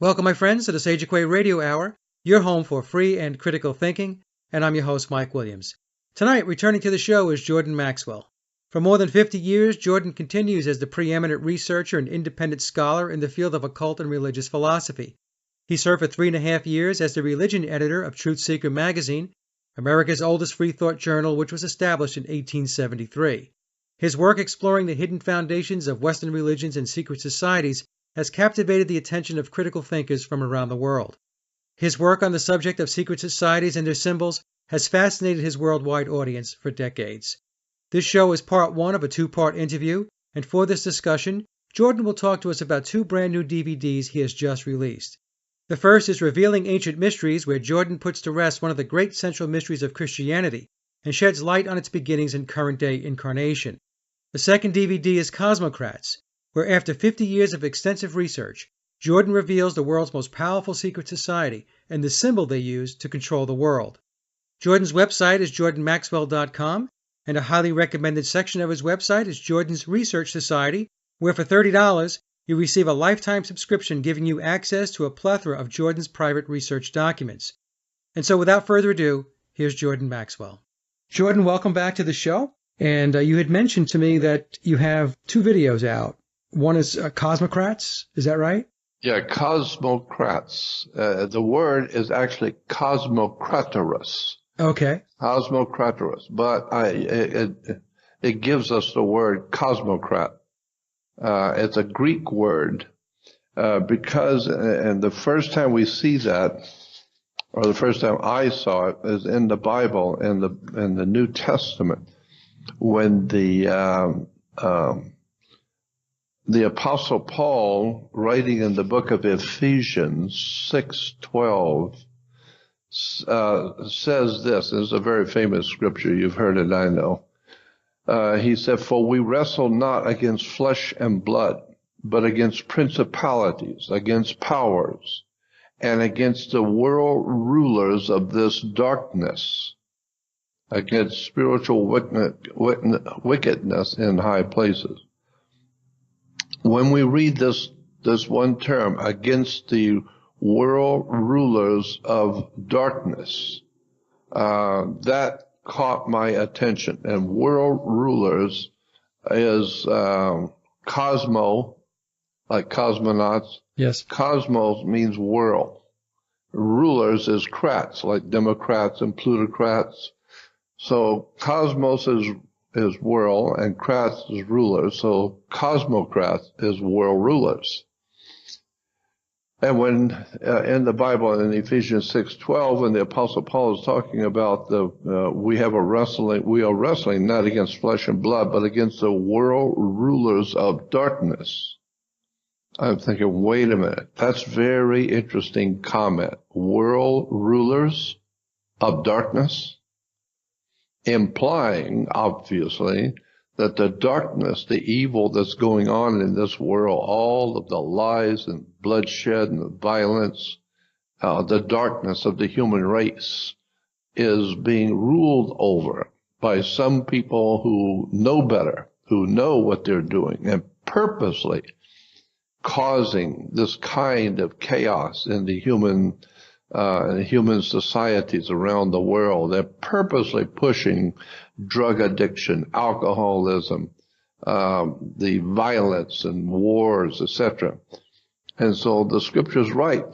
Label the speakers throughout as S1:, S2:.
S1: Welcome, my friends, to the Sage of Quay Radio Hour, your home for free and critical thinking, and I'm your host, Mike Williams. Tonight, returning to the show is Jordan Maxwell. For more than 50 years, Jordan continues as the preeminent researcher and independent scholar in the field of occult and religious philosophy. He served for 3.5 years as the religion editor of Truth Seeker magazine, America's oldest free thought journal, which was established in 1873. His work exploring the hidden foundations of Western religions and secret societies has captivated the attention of critical thinkers from around the world. His work on the subject of secret societies and their symbols has fascinated his worldwide audience for decades. This show is part one of a two-part interview, and for this discussion, Jordan will talk to us about two brand new DVDs he has just released. The first is Revealing Ancient Mysteries, where Jordan puts to rest one of the great central mysteries of Christianity and sheds light on its beginnings and current-day incarnation. The second DVD is Cosmocrats, where after 50 years of extensive research, Jordan reveals the world's most powerful secret society and the symbol they use to control the world. Jordan's website is jordanmaxwell.com, and a highly recommended section of his website is Jordan's Research Society, where for $30 you receive a lifetime subscription giving you access to a plethora of Jordan's private research documents. And so without further ado, here's Jordan Maxwell. Jordan, welcome back to the show. And you had mentioned to me that you have two videos out. One is Cosmocrats, is that right?
S2: Yeah, Cosmocrats. The word is actually Cosmocratorus.
S1: Okay.
S2: Cosmocratorus, but it gives us the word cosmocrat. It's a Greek word because, and the first time we see that, or the first time I saw it, is in the Bible, in the New Testament, when the Apostle Paul, writing in the book of Ephesians 6:12, says this. It's a very famous scripture. You've heard it, I know. He said, "For we wrestle not against flesh and blood, but against principalities, against powers, and against the world rulers of this darkness, against spiritual wickedness in high places." When we read this one term, against the world rulers of darkness, that caught my attention. And world rulers is cosmo, like cosmonauts.
S1: Yes.
S2: Cosmos means world. Rulers is crats, like Democrats and plutocrats. So cosmos is world, and crats is rulers. So cosmocrats is world rulers. And when in the Bible, in Ephesians 6:12, when the Apostle Paul is talking about we are wrestling not against flesh and blood, but against the world rulers of darkness. I'm thinking, wait a minute, that's very interesting comment. World rulers of darkness? Implying, obviously, that the darkness, the evil that's going on in this world, all of the lies and bloodshed and the violence, the darkness of the human race is being ruled over by some people who know better, who know what they're doing, and purposely causing this kind of chaos in the human societies around the world. They're purposely pushing drug addiction, alcoholism, the violence and wars, etc. And so the scripture is right.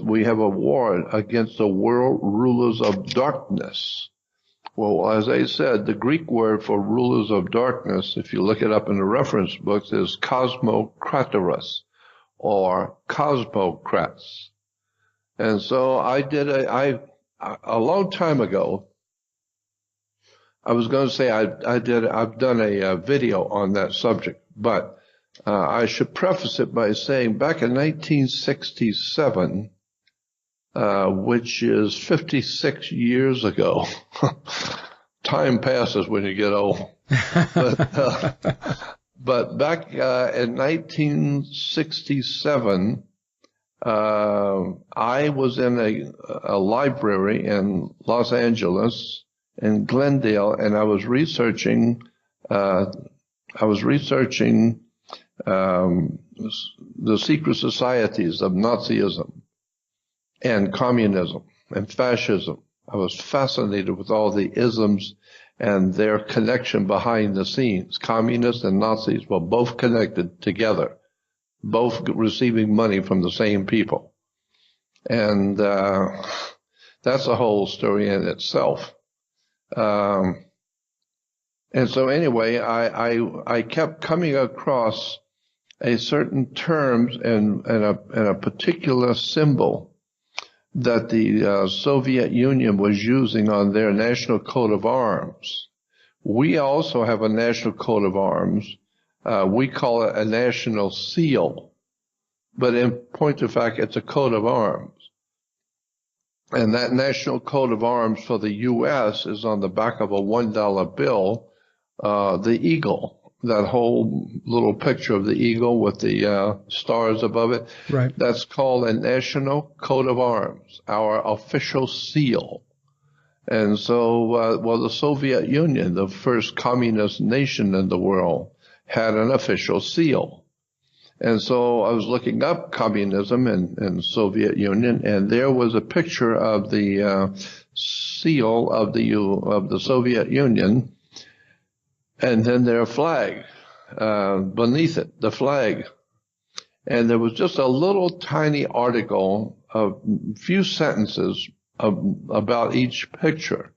S2: We have a war against the world rulers of darkness. Well, as I said, the Greek word for rulers of darkness, if you look it up in the reference books, is cosmocratorus or cosmocrats. And so I did a long time ago, I was going to say I've done a video on that subject, but I should preface it by saying back in 1967, which is 56 years ago, time passes when you get old, but back in 1967, I was in a library in Los Angeles, in Glendale, and I was researching the secret societies of Nazism and communism and fascism. I was fascinated with all the isms and their connection behind the scenes. Communists and Nazis were both connected together, both receiving money from the same people. And that's a whole story in itself. And so anyway, I kept coming across a certain terms and a particular symbol that the Soviet Union was using on their national coat of arms. We also have a national coat of arms. We call it a national seal, but in point of fact, it's a coat of arms. And that national coat of arms for the U.S. is on the back of a $1 bill, the eagle. That whole little picture of the eagle with the stars above it.
S1: Right.
S2: That's called a national coat of arms, our official seal. And so, the Soviet Union, the first communist nation in the world, had an official seal. And so I was looking up communism and Soviet Union, and there was a picture of the seal of the Soviet Union, and then their flag, beneath it, the flag. And there was just a little tiny article of a few sentences about each picture.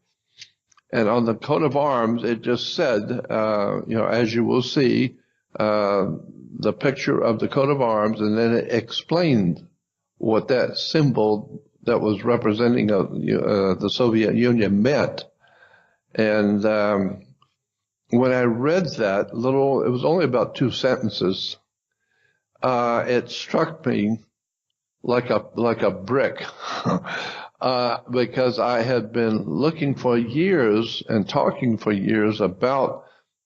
S2: And on the coat of arms, it just said, as you will see, the picture of the coat of arms, and then it explained what that symbol that was representing the Soviet Union meant. And when I read that it was only about 2 sentences, it struck me like a brick, because I had been looking for years and talking for years about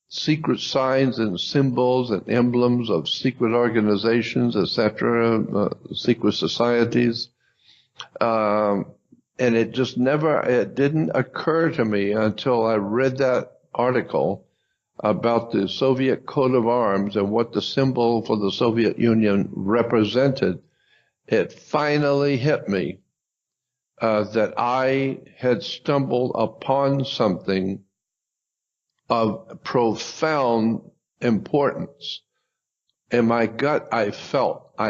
S2: secret signs and symbols and emblems of secret organizations, etc., secret societies, and it didn't occur to me until I read that article about the Soviet coat of arms and what the symbol for the Soviet Union represented. It finally hit me that I had stumbled upon something of profound importance. In my gut, I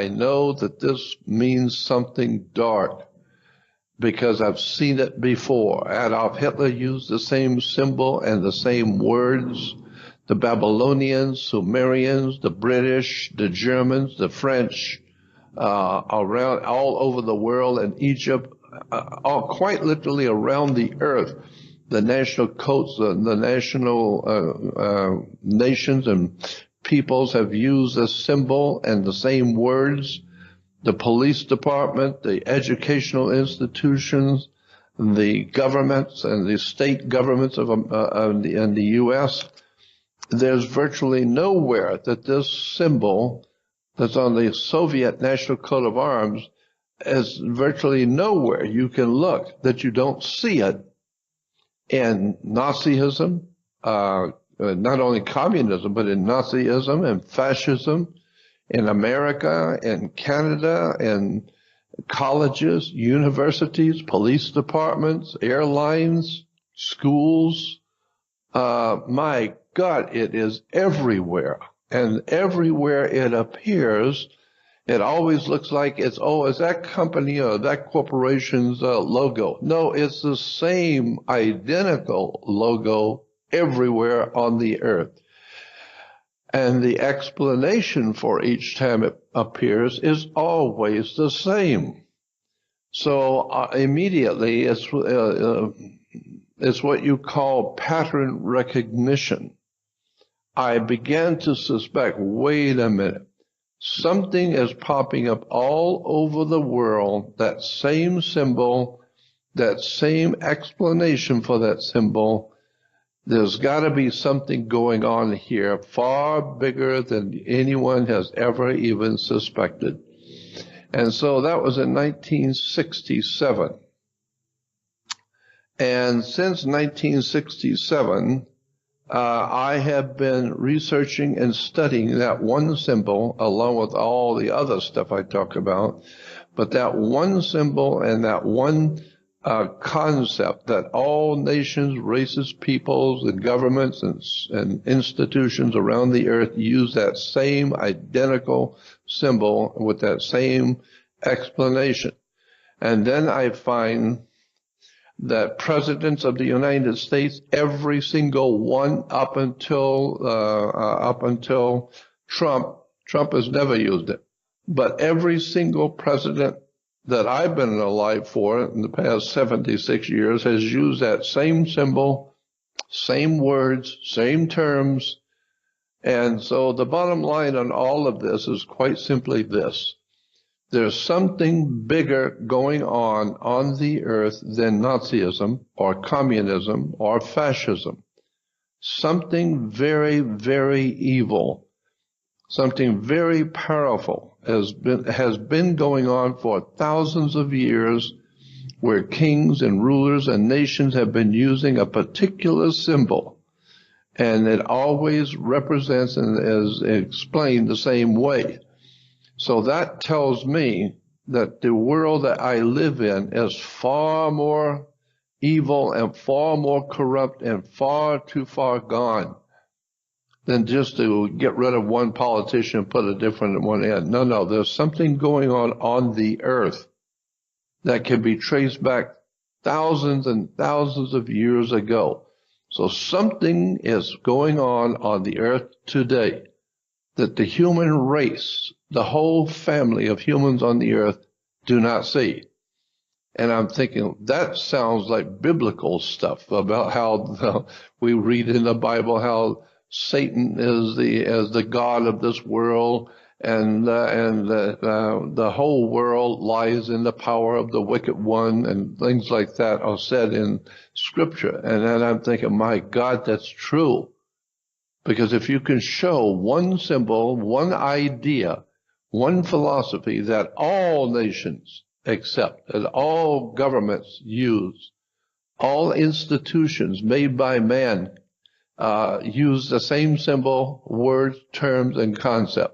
S2: know that this means something dark, because I've seen it before. Adolf Hitler used the same symbol and the same words. The Babylonians, Sumerians, the British, the Germans, the French, around all over the world, and Egypt, quite literally around the earth. The national coats, the national nations and peoples have used this symbol and the same words. The police department, the educational institutions, the governments and the state governments in the U.S., there's virtually nowhere that this symbol that's on the Soviet national coat of arms is virtually nowhere you can look that you don't see it in Nazism, not only communism, but in Nazism and fascism, in America, in Canada, in colleges, universities, police departments, airlines, schools. My God, it is everywhere. And everywhere it appears, it always looks like is that company or that corporation's logo. No, it's the same identical logo everywhere on the earth. And the explanation for each time it appears is always the same. So immediately it's what you call pattern recognition. I began to suspect, wait a minute, something is popping up all over the world, that same symbol, that same explanation for that symbol. There's got to be something going on here far bigger than anyone has ever even suspected. And so that was in 1967. And since 1967, I have been researching and studying that one symbol along with all the other stuff I talk about. But that one symbol and that one concept that all nations, races, peoples, and governments and institutions around the earth use that same identical symbol with that same explanation. And then I find that presidents of the United States, every single one up until Trump has never used it. But every single president that I've been alive for in the past 76 years has used that same symbol, same words, same terms. And so the bottom line on all of this is quite simply this. There's something bigger going on the earth than Nazism or communism or fascism. Something very, very evil, something very powerful has been going on for thousands of years, where kings and rulers and nations have been using a particular symbol, and it always represents and is explained the same way. So that tells me that the world that I live in is far more evil and far more corrupt and far too far gone than just to get rid of one politician and put a different one in. No, there's something going on the earth that can be traced back thousands and thousands of years ago. So something is going on the earth today that the human race, the whole family of humans on the earth, do not see. And I'm thinking, that sounds like biblical stuff about how we read in the Bible how Satan is the god of this world, and the whole world lies in the power of the wicked one, and things like that are said in Scripture. And then I'm thinking, my God, that's true. Because if you can show one symbol, one idea, one philosophy that all nations accept, that all governments use, all institutions made by man use the same symbol, words, terms, and concept,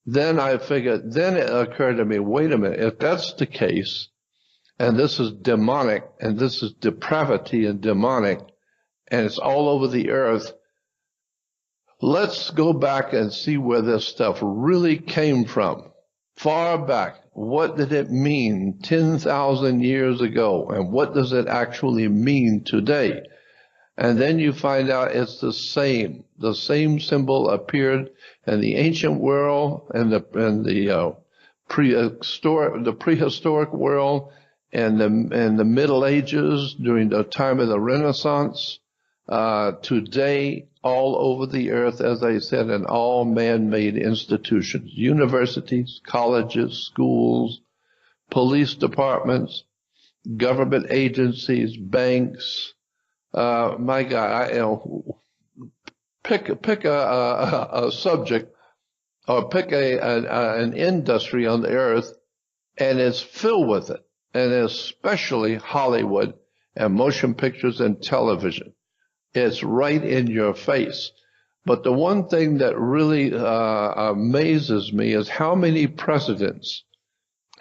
S2: then I figured, then it occurred to me, wait a minute, if that's the case, and this is demonic, and this is depravity and demonic, and it's all over the earth, let's go back and see where this stuff really came from. Far back, what did it mean 10,000 years ago, and what does it actually mean today? And then you find out it's the same. The same symbol appeared in the ancient world and the prehistoric world and the Middle Ages during the time of the Renaissance. Today, all over the earth, as I said, in all man-made institutions, universities, colleges, schools, police departments, government agencies, banks. My God, pick a subject or pick an industry on the earth, and it's filled with it, and especially Hollywood and motion pictures and television. It's right in your face. But the one thing that really amazes me is how many presidents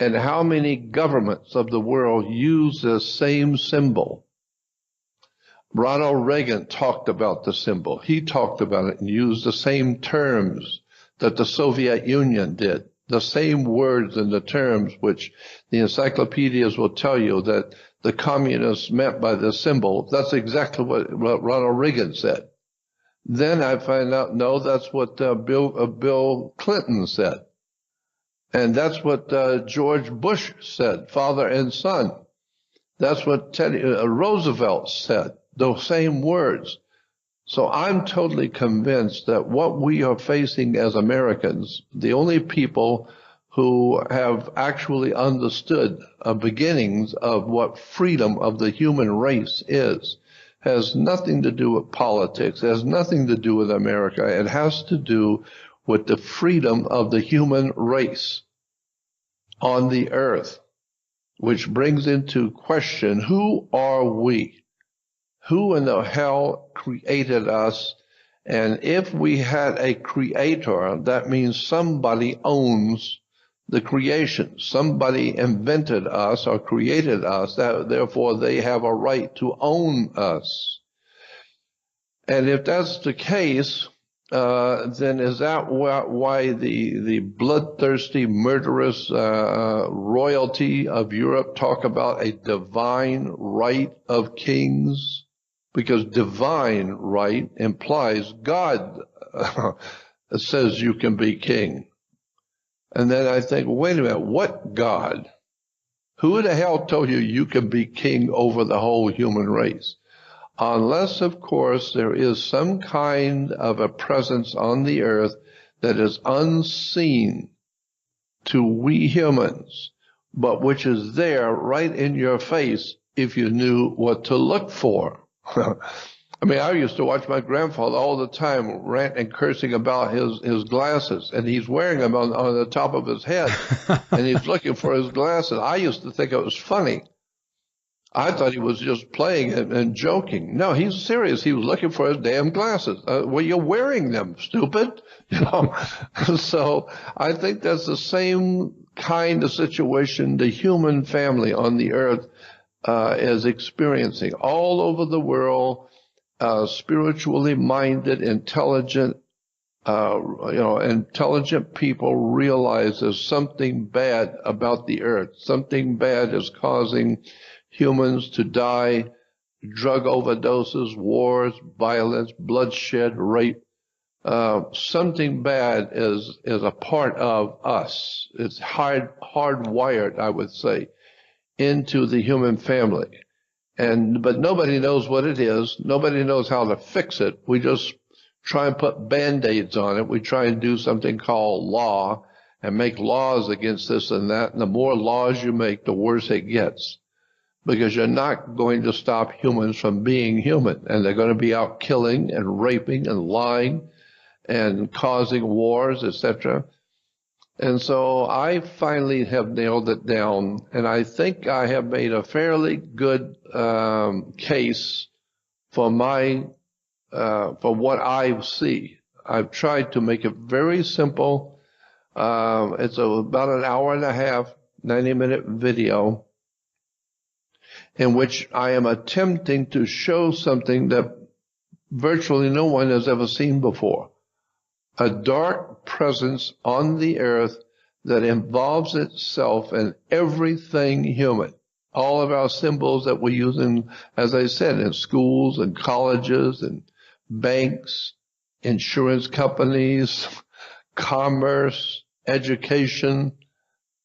S2: and how many governments of the world use the same symbol. Ronald Reagan talked about the symbol. He talked about it and used the same terms that the Soviet Union did, the same words and the terms which the encyclopedias will tell you that the communists meant by the symbol. That's exactly what Ronald Reagan said. Then I find out, no, that's what Bill Clinton said. And that's what George Bush said, father and son. That's what Teddy Roosevelt said, those same words. So I'm totally convinced that what we are facing as Americans, the only people who have actually understood beginnings of what freedom of the human race is, has nothing to do with politics, has nothing to do with America. It has to do with the freedom of the human race on the earth, which brings into question, who are we? Who in the hell created us? And if we had a creator, that means somebody owns the creation. Somebody invented us or created us. Therefore, they have a right to own us. And if that's the case, then is that why the bloodthirsty, murderous royalty of Europe talk about a divine right of kings? Because divine right implies God says you can be king. And then I think, wait a minute, what God? Who the hell told you can be king over the whole human race? Unless, of course, there is some kind of a presence on the earth that is unseen to we humans, but which is there right in your face if you knew what to look for. I mean, I used to watch my grandfather all the time rant and cursing about his glasses, and he's wearing them on the top of his head, and he's looking for his glasses. I used to think it was funny. I thought he was just playing and joking. No, he's serious. He was looking for his damn glasses. Well, you're wearing them, stupid. You know. So I think that's the same kind of situation the human family on the earth is experiencing all over the world. Spiritually minded, intelligent, intelligent people realize there's something bad about the earth. Something bad is causing humans to die, drug overdoses, wars, violence, bloodshed, rape. Something bad is a part of us. It's hardwired, I would say, into the human family. But nobody knows what it is. Nobody knows how to fix it. We just try and put Band-Aids on it. We try and do something called law and make laws against this and that. And the more laws you make, the worse it gets. Because you're not going to stop humans from being human. And they're going to be out killing and raping and lying and causing wars, etc. And so I finally have nailed it down, and I think I have made a fairly good case for for what I see. I've tried to make it very simple. It's about an hour and a half, 90-minute video in which I am attempting to show something that virtually no one has ever seen before. A dark presence on the earth that involves itself in everything human. All of our symbols that we use in, as I said, in schools and colleges and banks, insurance companies, commerce, education,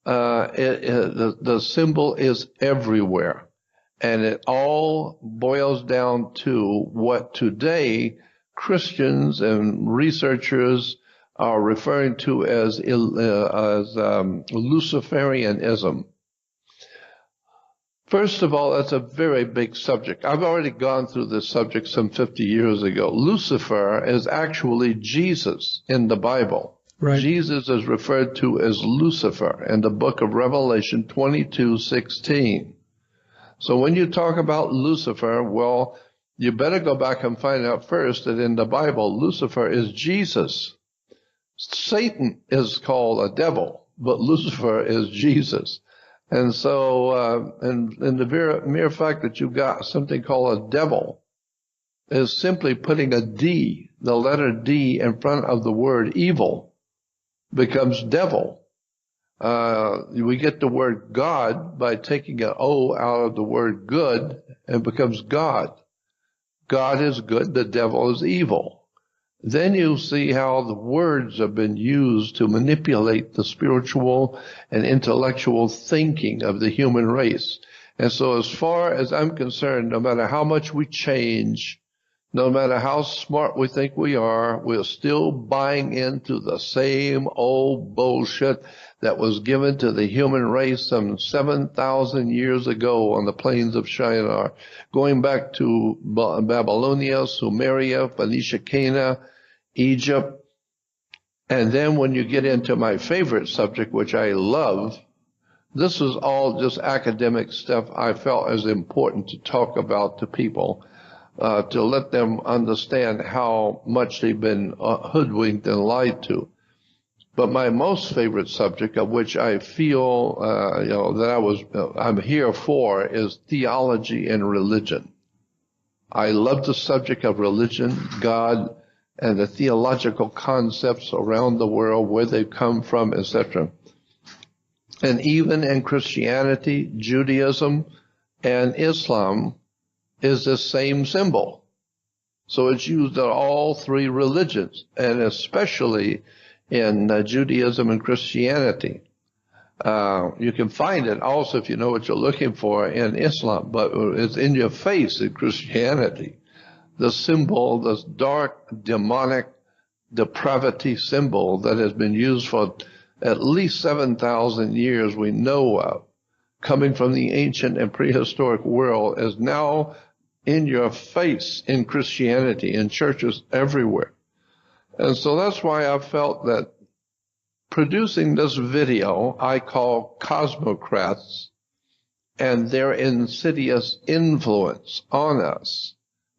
S2: the symbol is everywhere. And it all boils down to what today Christians and researchers are referring to as Luciferianism. First of all, that's a very big subject. I've already gone through this subject some 50 years ago. Lucifer is actually Jesus in the Bible. Right. Jesus is referred to as Lucifer in the book of Revelation 22:16. So when you talk about Lucifer, well, you better go back and find out first that in the Bible, Lucifer is Jesus. Satan is called a devil, but Lucifer is Jesus. And so, and the mere fact that you've got something called a devil is simply putting a D, the letter D, in front of the word evil, becomes devil. We get the word God by taking an O out of the word good and becomes God. God is good, the devil is evil. Then you see how the words have been used to manipulate the spiritual and intellectual thinking of the human race. And so as far as I'm concerned, no matter how much we change, no matter how smart we think we are, we're still buying into the same old bullshit that was given to the human race some 7,000 years ago on the plains of Shinar, going back to Babylonia, Sumeria, Phoenicia, Cana, Egypt. And then when you get into my favorite subject, which I love, this is all just academic stuff I felt is important to talk about to people. to let them understand how much they've been hoodwinked and lied to. But my most favorite subject, of which I feel that I'm here for, is theology and religion. I love the subject of religion, God, and the theological concepts around the world, where they come from, etc. And even in Christianity, Judaism, and Islam is the same symbol. So it's used in all three religions, and especially in Judaism and Christianity. You can find it also, if you know what you're looking for, in Islam, but it's in your face in Christianity. The symbol, this dark, demonic depravity symbol that has been used for at least 7,000 years we know of, coming from the ancient and prehistoric world, is now in your face in Christianity, in churches everywhere. And so that's why I felt that producing this video I call Cosmocrats and their insidious influence on us.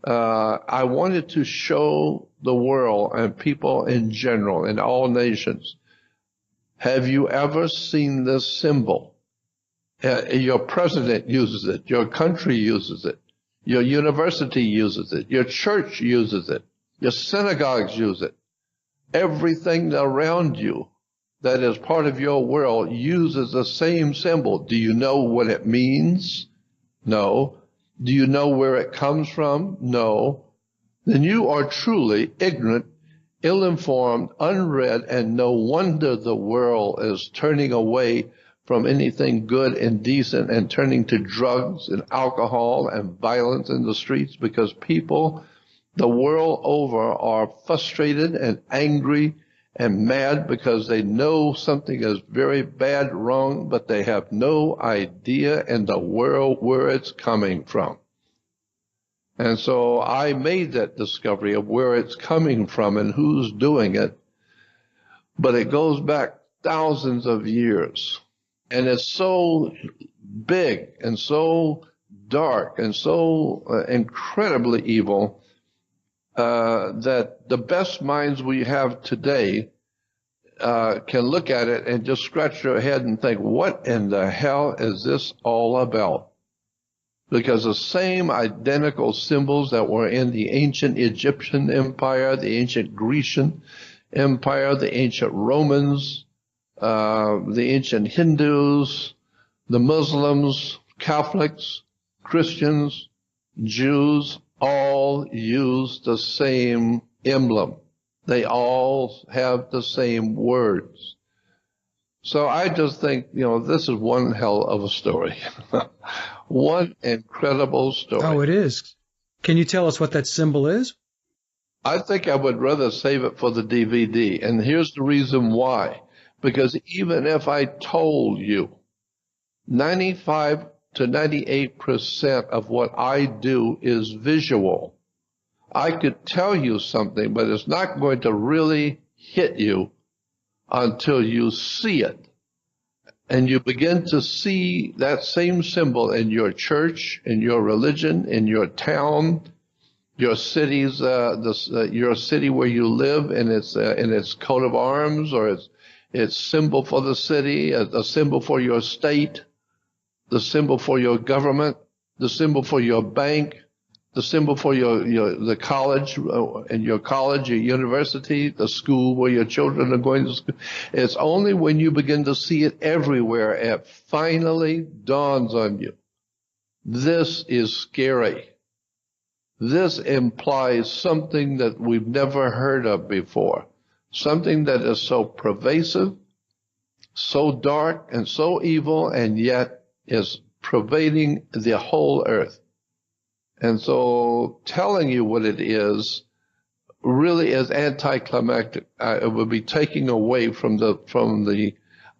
S2: I wanted to show the world and people in general, in all nations, have you ever seen this symbol? Your president uses it, your country uses it, your university uses it, your church uses it, your synagogues use it. Everything around you that is part of your world uses the same symbol. Do you know what it means? No. Do you know where it comes from? No. Then you are truly ignorant, ill-informed, unread, and no wonder the world is turning away from anything good and decent and turning to drugs and alcohol and violence in the streets, because people the world over are frustrated and angry and mad because they know something is very bad, wrong, but they have no idea in the world where it's coming from. And so I made that discovery of where it's coming from and who's doing it. But it goes back thousands of years. And it's so big and so dark and so incredibly evil that the best minds we have today can look at it and just scratch their head and think, what in the hell is this all about? Because the same identical symbols that were in the ancient Egyptian empire, the ancient Grecian empire, the ancient Romans, the ancient Hindus, the Muslims, Catholics, Christians, Jews, all use the same emblem. They all have the same words. So I just think, this is one hell of a story. One incredible story.
S1: Oh, it is. Can you tell us what that symbol is?
S2: I think I would rather save it for the DVD. And here's the reason why. Because even if I told you 95 to 98% of what I do is visual, I could tell you something, but it's not going to really hit you until you see it. And you begin to see that same symbol in your church, in your religion, in your town, your cities, your city where you live, in its coat of arms, or its symbol for the city, a symbol for your state, the symbol for your government, the symbol for your bank, the symbol for the college, and your college, your university, the school where your children are going to school. It's only when you begin to see it everywhere it finally dawns on you. This is scary. This implies something that we've never heard of before, something that is so pervasive, so dark, and so evil, and yet is pervading the whole earth. And so telling you what it is really is anticlimactic. It would be taking away from the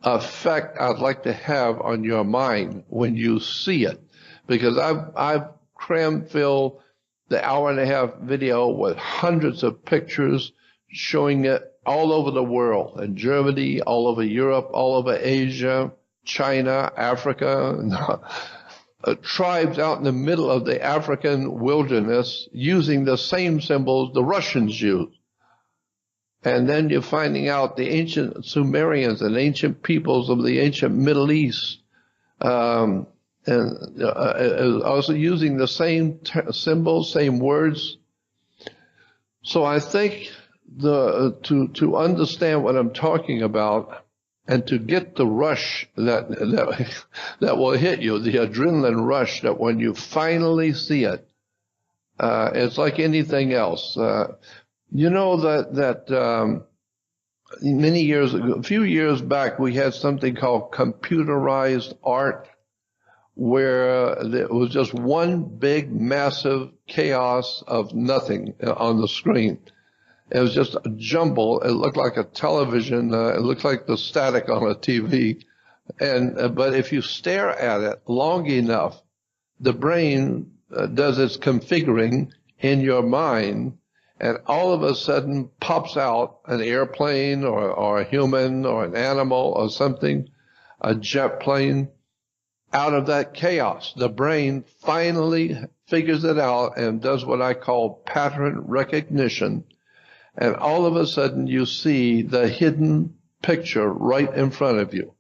S2: effect I'd like to have on your mind when you see it. Because I've filled the hour-and-a-half video with hundreds of pictures showing it all over the world, in Germany, all over Europe, all over Asia, China, Africa, tribes out in the middle of the African wilderness using the same symbols the Russians use. And then you're finding out the ancient Sumerians and ancient peoples of the ancient Middle East, and also using the same symbols, same words. So I think to understand what I'm talking about, and to get the rush that will hit you, the adrenaline rush, that when you finally see it, it's like anything else. You know that many years ago, a few years back, we had something called computerized art, where it was just one big, massive chaos of nothing on the screen. It was just a jumble. It looked like a television. It looked like the static on a TV. But if you stare at it long enough, the brain does its configuring in your mind, and all of a sudden pops out an airplane or a human or an animal or something, a jet plane, out of that chaos. The brain finally figures it out and does what I call pattern recognition. And all of a sudden you see the hidden picture right in front of you.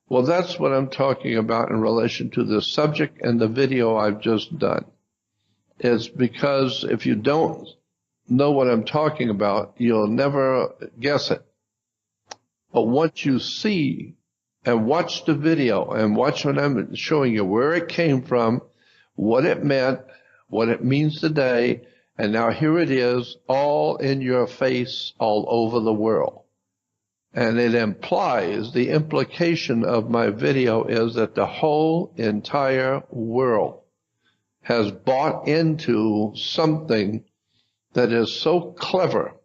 S2: Well, that's what I'm talking about in relation to the subject and the video I've just done. It's because if you don't know what I'm talking about, you'll never guess it. But once you see and watch the video and watch what I'm showing you, where it came from, what it meant, what it means today, and now here it is, all in your face, all over the world. And it implies, the implication of my video is that the whole entire world has bought into something that is so clever,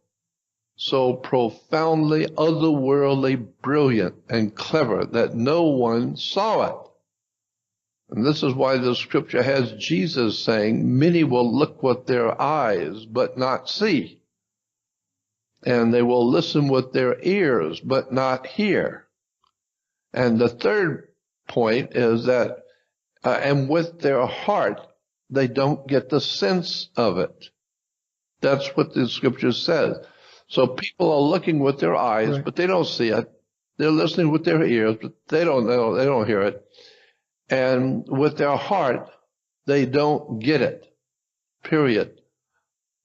S2: so profoundly otherworldly brilliant and clever that no one saw it. And this is why the scripture has Jesus saying, many will look with their eyes but not see. And they will listen with their ears but not hear. And the third point is that, and with their heart, they don't get the sense of it. That's what the scripture says. So people are looking with their eyes, right, but they don't see it. They're listening with their ears, but they don't know, they don't hear it. And with their heart, they don't get it, period.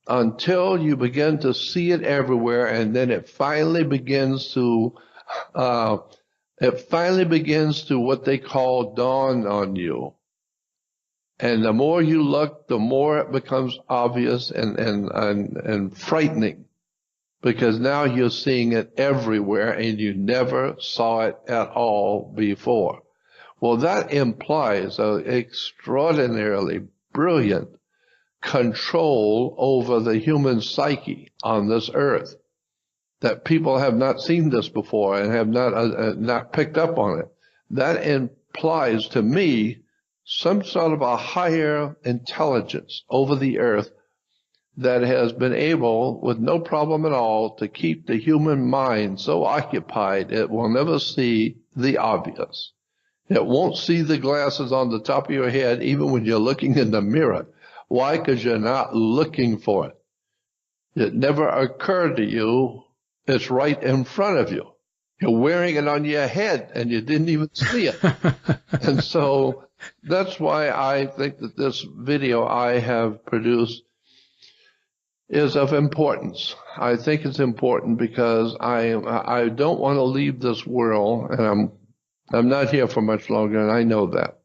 S2: Until you begin to see it everywhere, and then it finally begins to what they call dawn on you. And the more you look, the more it becomes obvious and frightening, because now you're seeing it everywhere and you never saw it at all before. Well, that implies an extraordinarily brilliant control over the human psyche on this earth, that people have not seen this before and have not picked up on it. That implies to me some sort of a higher intelligence over the earth that has been able, with no problem at all, to keep the human mind so occupied it will never see the obvious. It won't see the glasses on the top of your head even when you're looking in the mirror. Why? Because you're not looking for it. It never occurred to you. It's right in front of you. You're wearing it on your head and you didn't even see it. And so that's why I think that this video I have produced is of importance. I think it's important because I don't want to leave this world, and I'm not here for much longer, and I know that.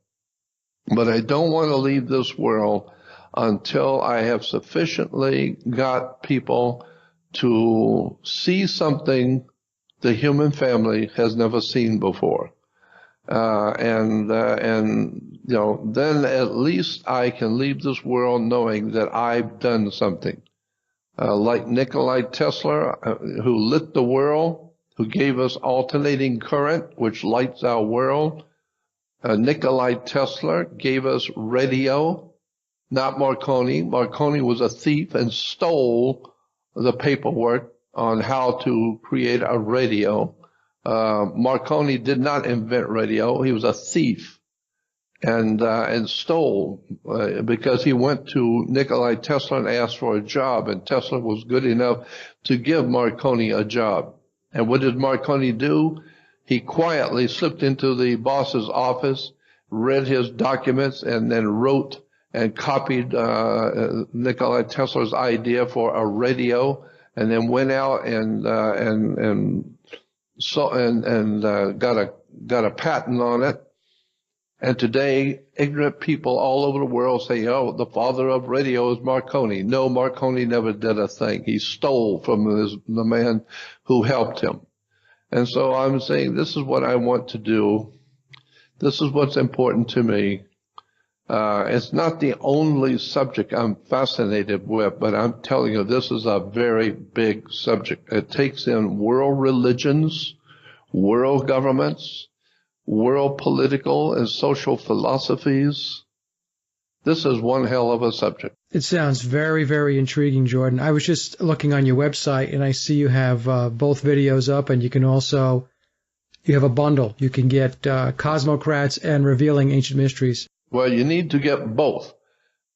S2: But I don't want to leave this world until I have sufficiently got people to see something the human family has never seen before. And you know, then at least I can leave this world knowing that I've done something. Like Nikola Tesla, who lit the world, who gave us alternating current, which lights our world. Nikola Tesla gave us radio, not Marconi. Marconi was a thief and stole the paperwork on how to create a radio. Marconi did not invent radio. He was a thief. and stole because he went to Nikola Tesla and asked for a job, and Tesla was good enough to give Marconi a job. And what did Marconi do? He quietly slipped into the boss's office, read his documents, and then wrote and copied Nikola Tesla's idea for a radio, and then went out and got a patent on it. And today, ignorant people all over the world say, oh, the father of radio is Marconi. No, Marconi never did a thing. He stole from the man who helped him. And so I'm saying this is what I want to do. This is what's important to me. It's not the only subject I'm fascinated with, but I'm telling you, this is a very big subject. It takes in world religions, world governments, world political and social philosophies. This is one hell of a subject.
S1: It sounds very, very intriguing, Jordan. I was just looking on your website, and I see you have both videos up, and you have a bundle. You can get Cosmocrats and Revealing Ancient Mysteries.
S2: Well, you need to get both,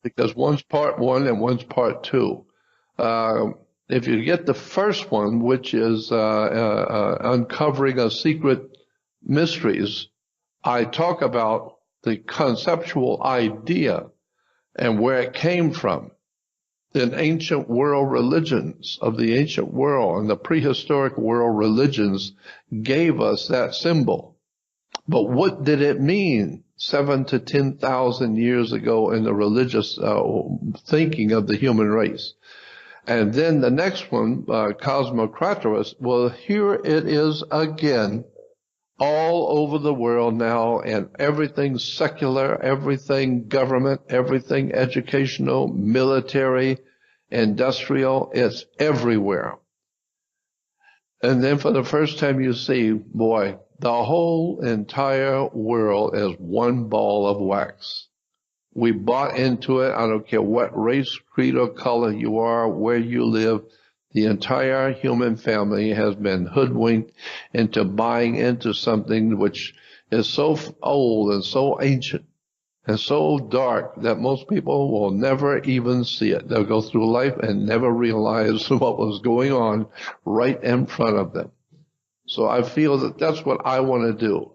S2: because one's part 1 and one's part 2. If you get the first one, which is uncovering a secret mysteries, I talk about the conceptual idea and where it came from. The ancient world religions of the ancient world and the prehistoric world religions gave us that symbol. But what did it mean 7,000 to 10,000 years ago in the religious thinking of the human race? And then the next one, Cosmocrats, well, here it is again, all over the world now, and everything secular, everything government, everything educational, military, industrial, it's everywhere. And then for the first time you see, boy, the whole entire world is one ball of wax. We bought into it. I don't care what race, creed, or color you are, where you live. The entire human family has been hoodwinked into buying into something which is so old and so ancient and so dark that most people will never even see it. They'll go through life and never realize what was going on right in front of them. So I feel that that's what I want to do.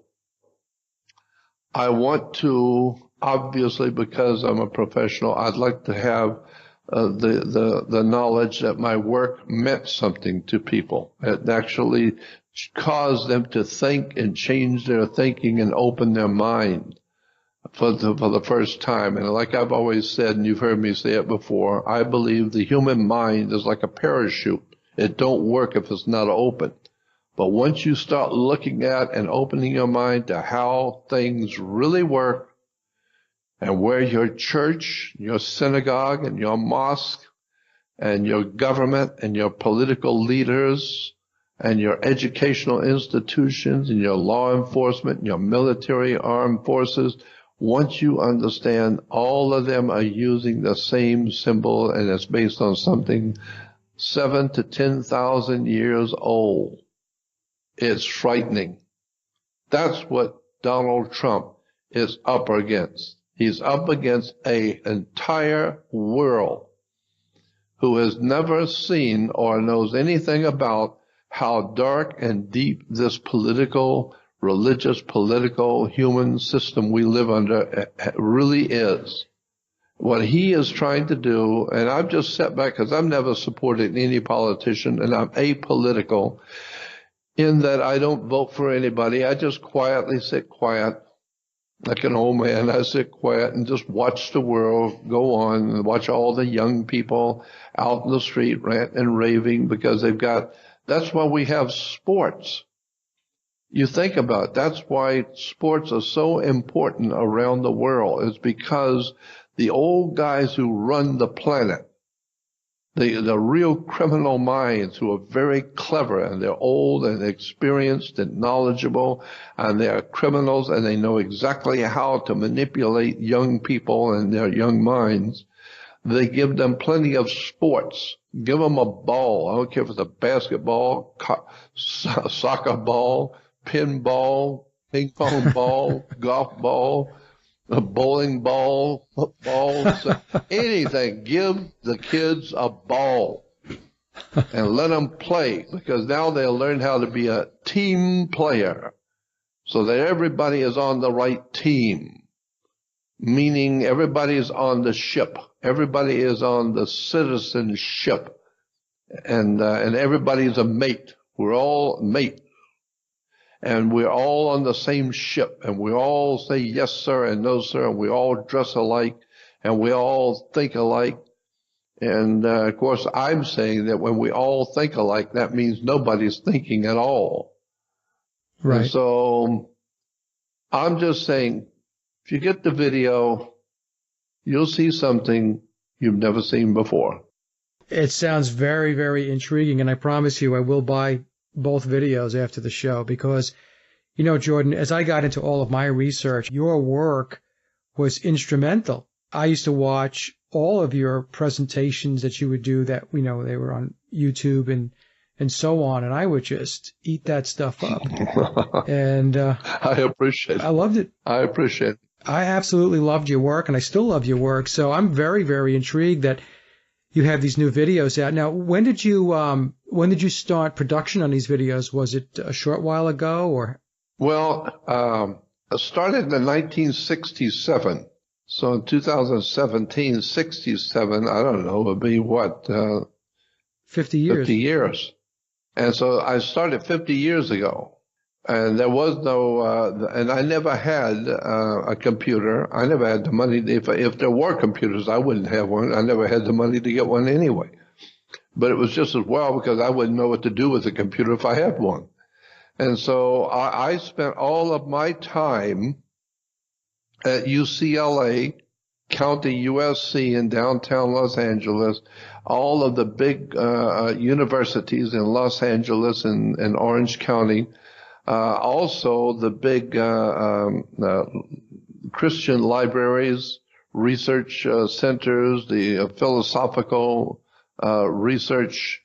S2: I want to, obviously, because I'm a professional, I'd like to have the knowledge that my work meant something to people. It actually caused them to think and change their thinking and open their mind for the first time. And like I've always said, and you've heard me say it before, I believe the human mind is like a parachute. It don't work if it's not open. But once you start looking at and opening your mind to how things really work, and where your church, your synagogue, and your mosque, and your government, and your political leaders, and your educational institutions, and your law enforcement, and your military armed forces, once you understand all of them are using the same symbol, and it's based on something 7,000 to 10,000 years old, it's frightening. That's what Donald Trump is up against. He's up against an entire world who has never seen or knows anything about how dark and deep this political, religious, political, human system we live under really is. What he is trying to do, and I've just sat back because I've never supported any politician, and I'm apolitical in that I don't vote for anybody. I just quietly sit quiet. Like an old man, I sit quiet and just watch the world go on and watch all the young people out in the street ranting and raving because that's why we have sports. You think about it, that's why sports are so important around the world. It's because the old guys who run the planet, the real criminal minds who are very clever and they're old and experienced and knowledgeable and they're criminals and they know exactly how to manipulate young people and their young minds, they give them plenty of sports. Give them a ball. I don't care if it's a basketball, soccer ball, pinball, ping pong ball, golf ball, a bowling ball, football, anything. Give the kids a ball and let them play, because now they'll learn how to be a team player so that everybody is on the right team, meaning everybody is on the ship. Everybody is on the citizenship, and everybody's a mate. We're all mate. And we're all on the same ship, and we all say yes, sir, and no, sir, and we all dress alike, and we all think alike. And, of course, I'm saying that when we all think alike, that means nobody's thinking at all.
S1: Right.
S2: And so I'm just saying, if you get the video, you'll see something you've never seen before.
S1: It sounds very, very intriguing, and I promise you I will buy both videos after the show because, you know, Jordan, as I got into all of my research, your work was instrumental. I used to watch all of your presentations that you would do that, you know, they were on YouTube and so on, and I would just eat that stuff up. And
S2: I appreciate it.
S1: I loved it.
S2: I appreciate it.
S1: I absolutely loved your work, and I still love your work. So I'm very, very intrigued that you have these new videos out. Now, when did you start production on these videos? Was it a short while ago, or?
S2: Well, I started in 1967. So in 2017, 67, I don't know, it would be what?
S1: 50 years.
S2: 50 years. And so I started 50 years ago. And there was no, and I never had a computer. I never had the money. If there were computers, I wouldn't have one. I never had the money to get one anyway. But it was just as well because I wouldn't know what to do with a computer if I had one. And so I spent all of my time at UCLA, County USC in downtown Los Angeles, all of the big universities in Los Angeles and Orange County. Also the big Christian libraries, research centers, the philosophical research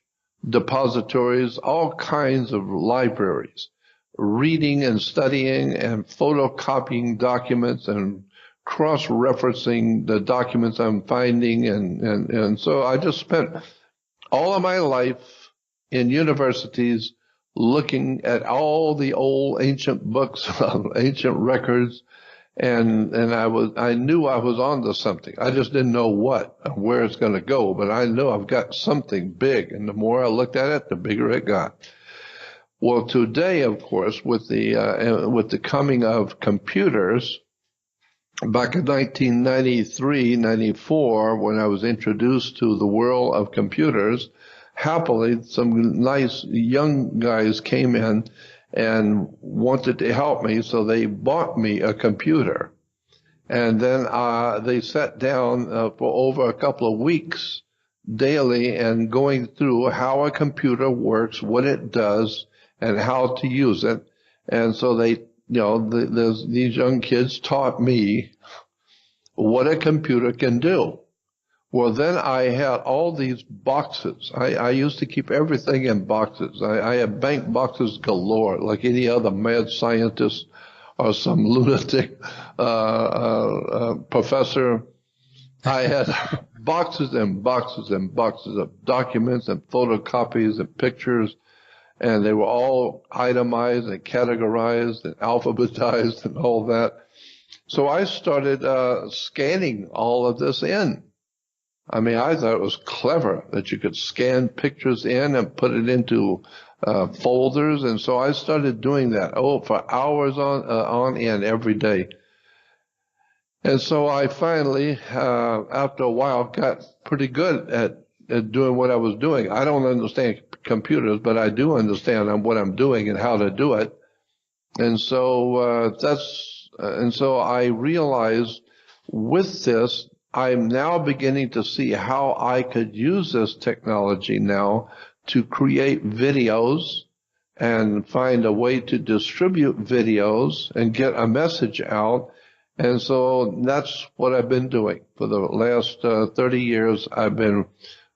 S2: depositories, all kinds of libraries, reading and studying and photocopying documents and cross-referencing the documents I'm finding. And so I just spent all of my life in universities looking at all the old ancient books, ancient records, and I knew I was onto something. I just didn't know what, where it's going to go, but I know I've got something big, and the more I looked at it, the bigger it got. Well, today, of course, with the coming of computers, back in 1993, 94, when I was introduced to the world of computers, happily, some nice young guys came in and wanted to help me, so they bought me a computer. And then they sat down for over a couple of weeks daily and going through how a computer works, what it does, and how to use it. And so they, these young kids taught me what a computer can do. Well, then I had all these boxes. I used to keep everything in boxes. I had bank boxes galore, like any other mad scientist or some lunatic professor. I had boxes and boxes and boxes of documents and photocopies and pictures, and they were all itemized and categorized and alphabetized and all that. So I started scanning all of this in. I mean, I thought it was clever that you could scan pictures in and put it into folders, and so I started doing that. For hours on end every day. And so I finally, after a while, got pretty good at doing what I was doing. I don't understand computers, but I do understand what I'm doing and how to do it. And so so I realized with this, I'm now beginning to see how I could use this technology now to create videos and find a way to distribute videos and get a message out. And so that's what I've been doing for the last 30 years. I've been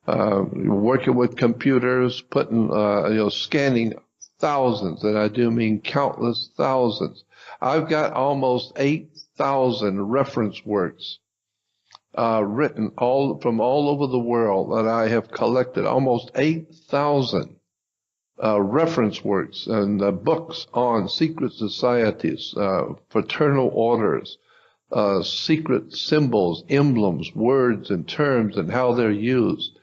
S2: working with computers, putting, scanning thousands, and I do mean countless thousands. I've got almost 8,000 8,000 reference works written from all over the world that I have collected, almost 8,000 reference works and books on secret societies, fraternal orders, secret symbols, emblems, words, and terms, and how they're used.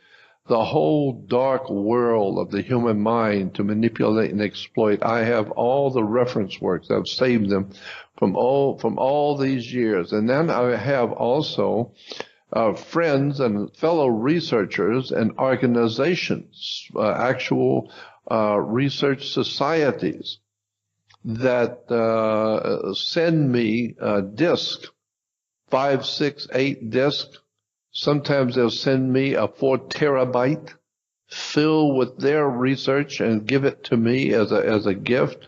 S2: The whole dark world of the human mind to manipulate and exploit. I have all the reference works. I've saved them from all these years. And then I have also friends and fellow researchers and organizations, actual research societies that send me discs, 5, 6, 8 discs. Sometimes they'll send me a 4 terabyte filled with their research and give it to me as a gift,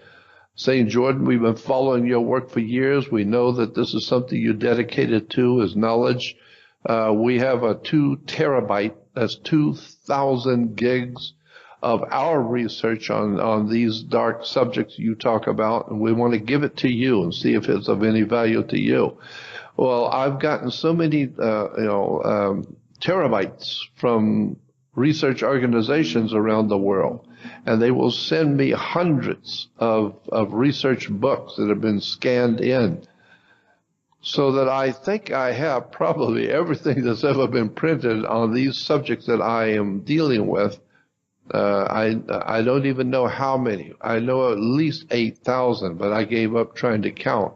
S2: saying, Jordan, we've been following your work for years. We know that this is something you're dedicated to as knowledge. We have a 2 terabyte, that's 2,000 gigs of our research on these dark subjects you talk about, and we want to give it to you and see if it's of any value to you. Well, I've gotten so many, terabytes from research organizations around the world, and they will send me hundreds of research books that have been scanned in, so that I think I have probably everything that's ever been printed on these subjects that I am dealing with. I don't even know how many. I know at least 8,000, but I gave up trying to count.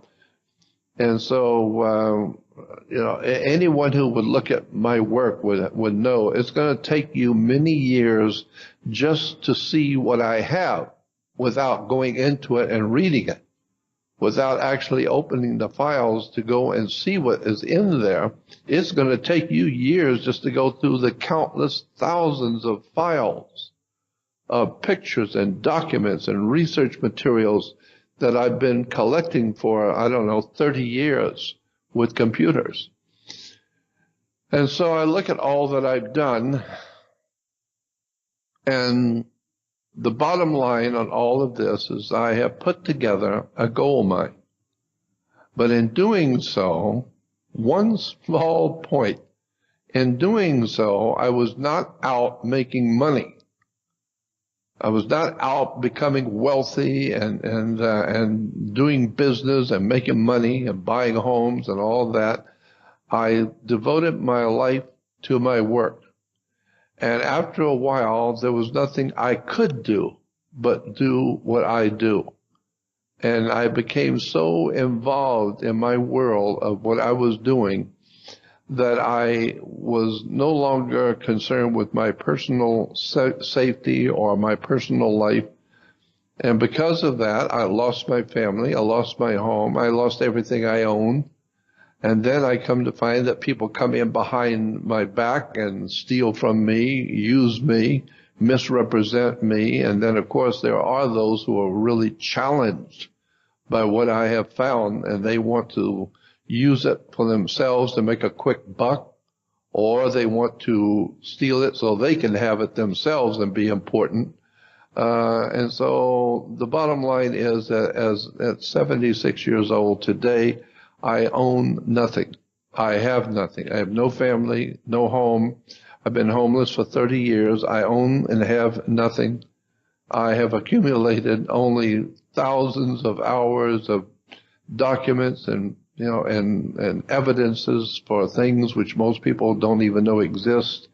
S2: And so, anyone who would look at my work would know it's going to take you many years just to see what I have without going into it and reading it, without actually opening the files to go and see what is in there. It's going to take you years just to go through the countless thousands of files of pictures and documents and research materials that I've been collecting for, 30 years with computers. And so I look at all that I've done, and the bottom line on all of this is I have put together a gold mine. But in doing so, one small point, in doing so, I was not out making money. I was not out becoming wealthy and doing business and making money and buying homes and all that. I devoted my life to my work. And after a while, there was nothing I could do but do what I do. And I became so involved in my world of what I was doing that I was no longer concerned with my personal safety or my personal life. And because of that, I lost my family, I lost my home, I lost everything I owned. And then I come to find that people come in behind my back and steal from me, use me, misrepresent me. And then, of course, there are those who are really challenged by what I have found, and they want to use it for themselves to make a quick buck, or they want to steal it so they can have it themselves and be important. And so the bottom line is that at 76 years old today, I own nothing. I have nothing. I have no family, no home. I've been homeless for 30 years. I own and have nothing. I have accumulated only thousands of hours of documents and evidences for things which most people don't even know exist.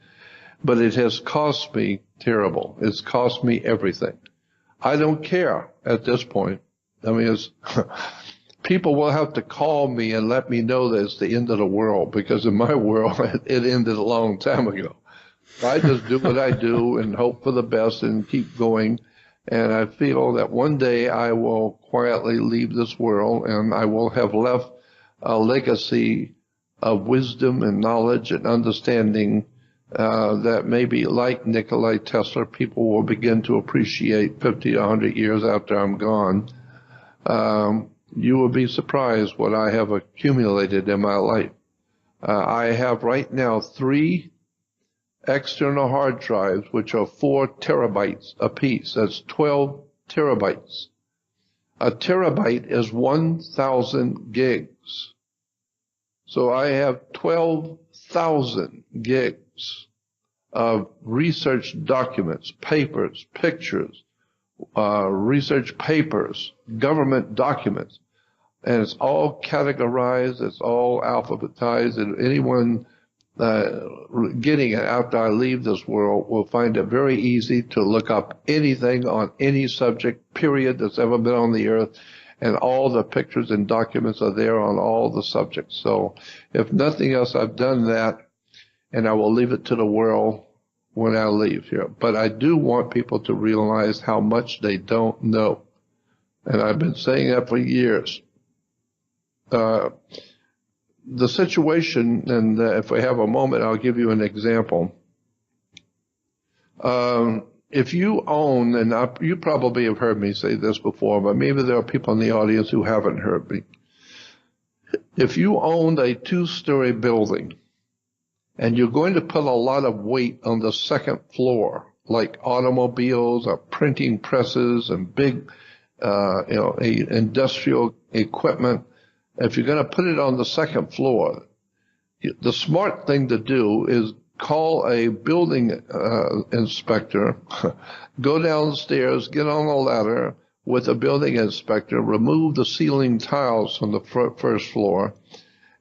S2: But it has cost me terrible. It's cost me everything. I don't care at this point. I mean, people will have to call me and let me know that it's the end of the world, because in my world, it ended a long time ago. I just do what I do and hope for the best and keep going. And I feel that one day I will quietly leave this world, and I will have left a legacy of wisdom and knowledge and understanding that maybe, like Nikola Tesla, people will begin to appreciate 50 to 100 years after I'm gone. You will be surprised what I have accumulated in my life. I have right now 3 external hard drives, which are 4 terabytes apiece. That's 12 terabytes. A terabyte is 1,000 gigs. So I have 12,000 gigs of research documents, papers, pictures, research papers, government documents, and it's all categorized, it's all alphabetized, and anyone getting it after I leave this world will find it very easy to look up anything on any subject, period, that's ever been on the earth, and all the pictures and documents are there on all the subjects. So if nothing else, I've done that, and I will leave it to the world when I leave here. But I do want people to realize how much they don't know. And I've been saying that for years. The situation, and if we have a moment, I'll give you an example. If you own, and you probably have heard me say this before, but maybe there are people in the audience who haven't heard me. If you owned a 2-story building, and you're going to put a lot of weight on the second floor, like automobiles or printing presses and big, industrial equipment, if you're going to put it on the second floor, the smart thing to do is call a building inspector, go downstairs, get on a ladder with a building inspector, remove the ceiling tiles from the first floor,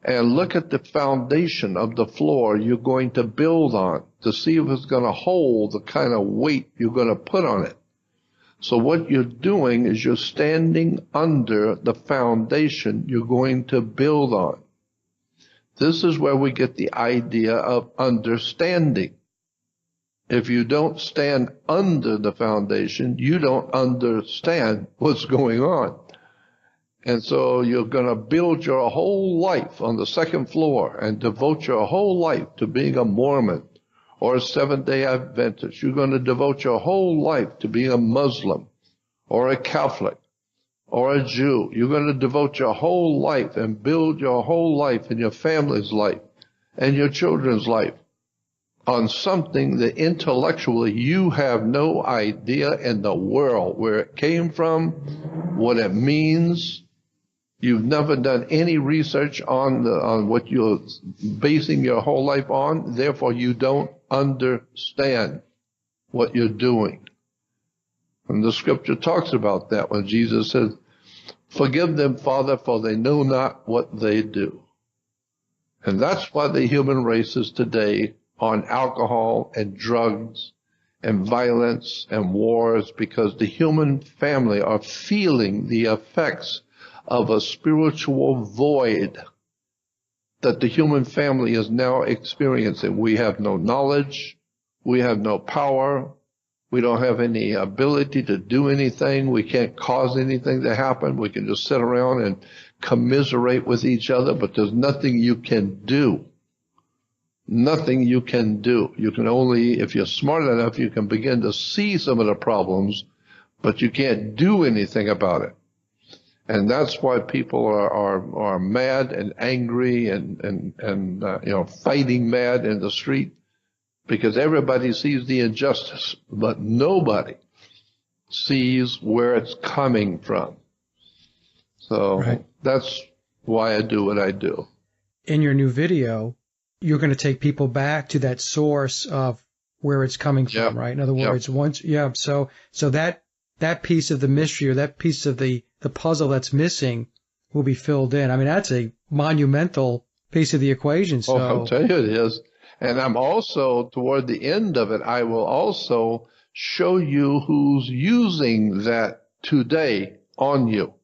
S2: and look at the foundation of the floor you're going to build on to see if it's going to hold the kind of weight you're going to put on it. So what you're doing is you're standing under the foundation you're going to build on. This is where we get the idea of understanding. If you don't stand under the foundation, you don't understand what's going on. And so you're going to build your whole life on the second floor and devote your whole life to being a Mormon or a Seventh-day Adventist. You're going to devote your whole life to being a Muslim or a Catholic or a Jew. You're going to devote your whole life and build your whole life and your family's life and your children's life on something that intellectually you have no idea in the world where it came from, what it means. You've never done any research on what you're basing your whole life on. Therefore, you don't understand what you're doing. And the scripture talks about that when Jesus says, "Forgive them, Father, for they know not what they do." And that's why the human race is today on alcohol and drugs and violence and wars, because the human family are feeling the effects of a spiritual void that the human family is now experiencing. We have no knowledge. We have no power. We don't have any ability to do anything. We can't cause anything to happen. We can just sit around and commiserate with each other, but there's nothing you can do. Nothing you can do. You can only, if you're smart enough, you can begin to see some of the problems, but you can't do anything about it. And that's why people are mad and angry and fighting mad in the street, because everybody sees the injustice, but nobody sees where it's coming from. So That's why I do what I do.
S1: In your new video, you're going to take people back to that source of where it's coming from, right? In other words, so that piece of the mystery, or that piece of the puzzle that's missing, will be filled in. I mean, that's a monumental piece of the equation. So
S2: I'll tell you it is. And I'm also, toward the end of it, I will also show you who's using that today on you.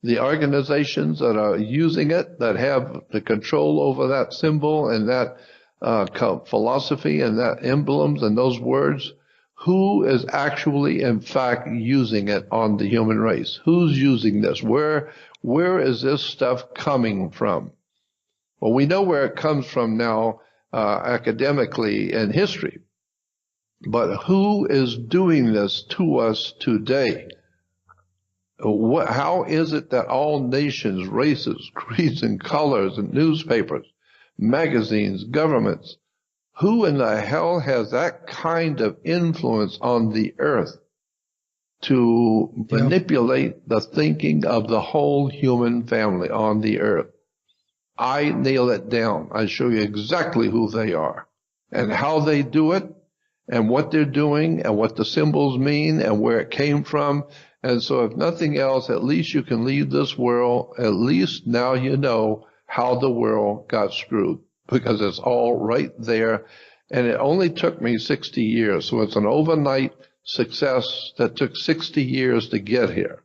S2: The organizations that are using it, that have the control over that symbol and that philosophy and that emblems and those words, who is actually, in fact, using it on the human race? Who's using this? Where is this stuff coming from? Well, we know where it comes from now academically in history. But who is doing this to us today? How is it that all nations, races, creeds, and colors, and newspapers, magazines, governments, who in the hell has that kind of influence on the earth to manipulate the thinking of the whole human family on the earth? I nail it down. I show you exactly who they are and how they do it and what they're doing and what the symbols mean and where it came from. And so if nothing else, at least you can leave this world. At least now you know how the world got screwed, because it's all right there. And it only took me 60 years. So it's an overnight success that took 60 years to get here,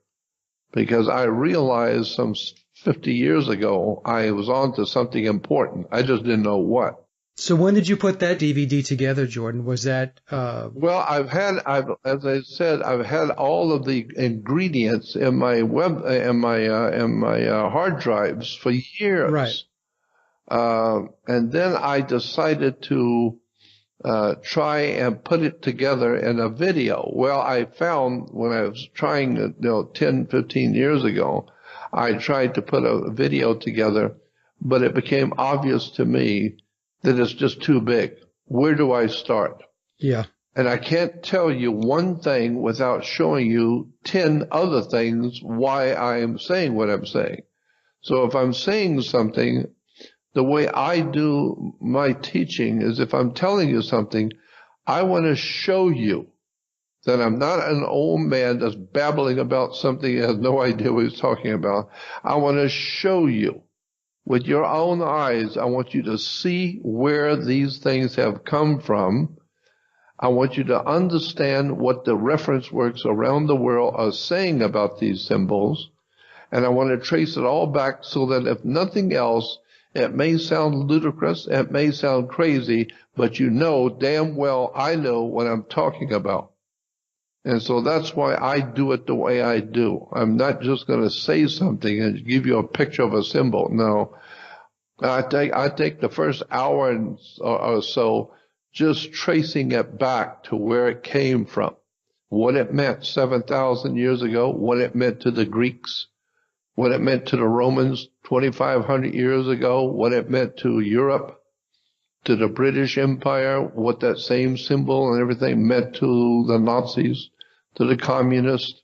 S2: because I realized some 50 years ago I was on to something important. I just didn't know what.
S1: So when did you put that DVD together, Jordan? Was that
S2: Well, as I said, I've had all of the ingredients in my hard drives for years.
S1: right?
S2: And then I decided to try and put it together in a video. Well, I found when I was trying, 10, 15 years ago, I tried to put a video together, but it became obvious to me that it's just too big. Where do I start?
S1: Yeah.
S2: And I can't tell you one thing without showing you 10 other things why I am saying what I'm saying. So if I'm saying something, the way I do my teaching is, if I'm telling you something, I want to show you that I'm not an old man that's babbling about something he has no idea what he's talking about. I want to show you with your own eyes. I want you to see where these things have come from. I want you to understand what the reference works around the world are saying about these symbols. And I want to trace it all back so that if nothing else, it may sound ludicrous, it may sound crazy, but you know damn well I know what I'm talking about. And so that's why I do it the way I do. I'm not just going to say something and give you a picture of a symbol. No, I take the first hour or so just tracing it back to where it came from, what it meant 7,000 years ago, what it meant to the Greeks, what it meant to the Romans 2,500 years ago, what it meant to Europe, to the British Empire, what that same symbol and everything meant to the Nazis, to the communists,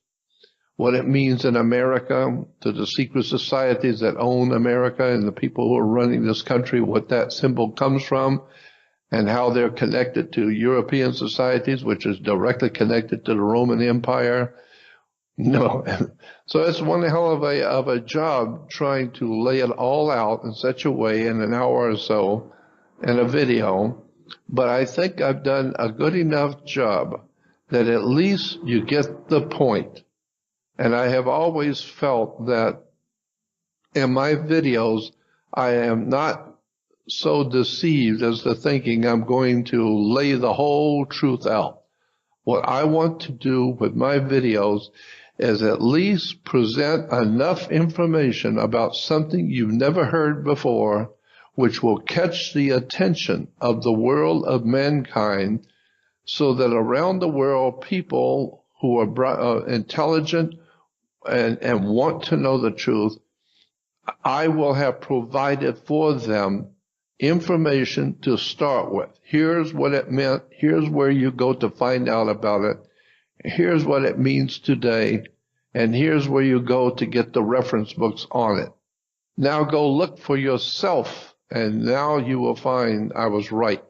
S2: what it means in America, to the secret societies that own America and the people who are running this country, what that symbol comes from, and how they're connected to European societies, which is directly connected to the Roman Empire. No. So it's one hell of a job trying to lay it all out in such a way in an hour or so in a video. But I think I've done a good enough job that at least you get the point. And I have always felt that in my videos, I am not so deceived as to thinking I'm going to lay the whole truth out. What I want to do with my videos is at least present enough information about something you've never heard before, which will catch the attention of the world of mankind, so that around the world, people who are intelligent and want to know the truth, I will have provided for them information to start with. Here's what it meant. Here's where you go to find out about it. Here's what it means today. And here's where you go to get the reference books on it. Now go look for yourself, and now you will find I was right.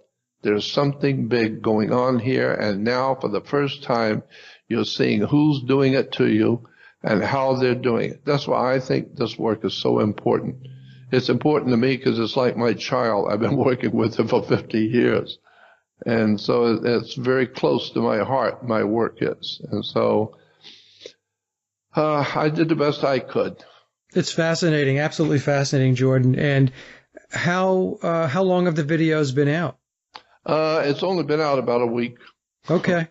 S2: There's something big going on here, and now for the first time, you're seeing who's doing it to you and how they're doing it. That's why I think this work is so important. It's important to me because it's like my child. I've been working with him for 50 years. And so it's very close to my heart, my work is. And so I did the best I could.
S1: It's fascinating, absolutely fascinating, Jordan. And how long have the videos been out?
S2: It's only been out about a week.
S1: Okay.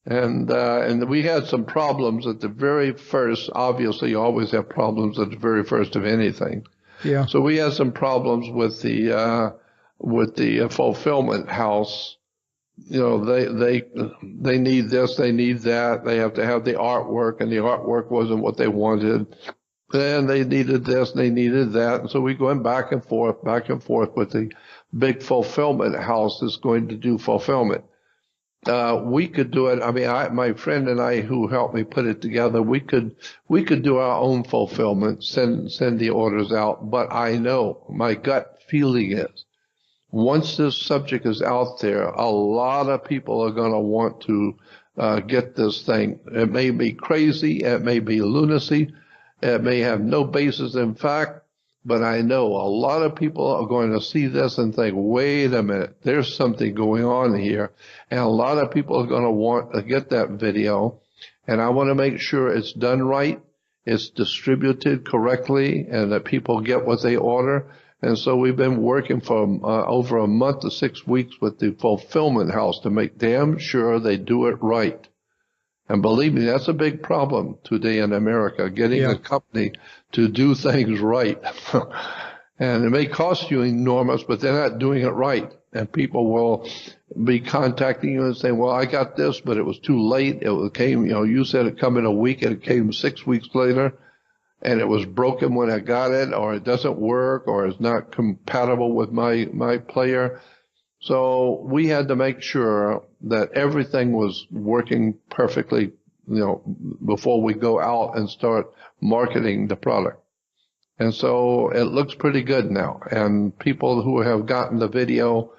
S2: And we had some problems at the very first. Obviously, you always have problems at the very first of anything.
S1: Yeah.
S2: So we had some problems with the fulfillment house. You know, they need this, they need that. They have to have the artwork, and the artwork wasn't what they wanted. And they needed this, they needed that. And so we went back and forth with the big fulfillment house that's going to do fulfillment. We could do it. I mean, my friend and I, who helped me put it together, we could do our own fulfillment, send the orders out. But I know my gut feeling is once this subject is out there, a lot of people are going to want to get this thing. It may be crazy, it may be lunacy, it may have no basis in fact, but I know a lot of people are going to see this and think, wait a minute, there's something going on here. And a lot of people are going to want to get that video. And I want to make sure it's done right, it's distributed correctly, and that people get what they order. And so we've been working for over a month to 6 weeks with the fulfillment house to make damn sure they do it right. And believe me, that's a big problem today in America, getting a company to do things right. And it may cost you enormous, but they're not doing it right. And people will be contacting you and saying, well, I got this, but it was too late. It came, you said it come in a week and it came 6 weeks later. And it was broken when I got it, or it doesn't work, or it's not compatible with my player. So we had to make sure that everything was working perfectly, before we go out and start marketing the product. And so it looks pretty good now. And people who have gotten the video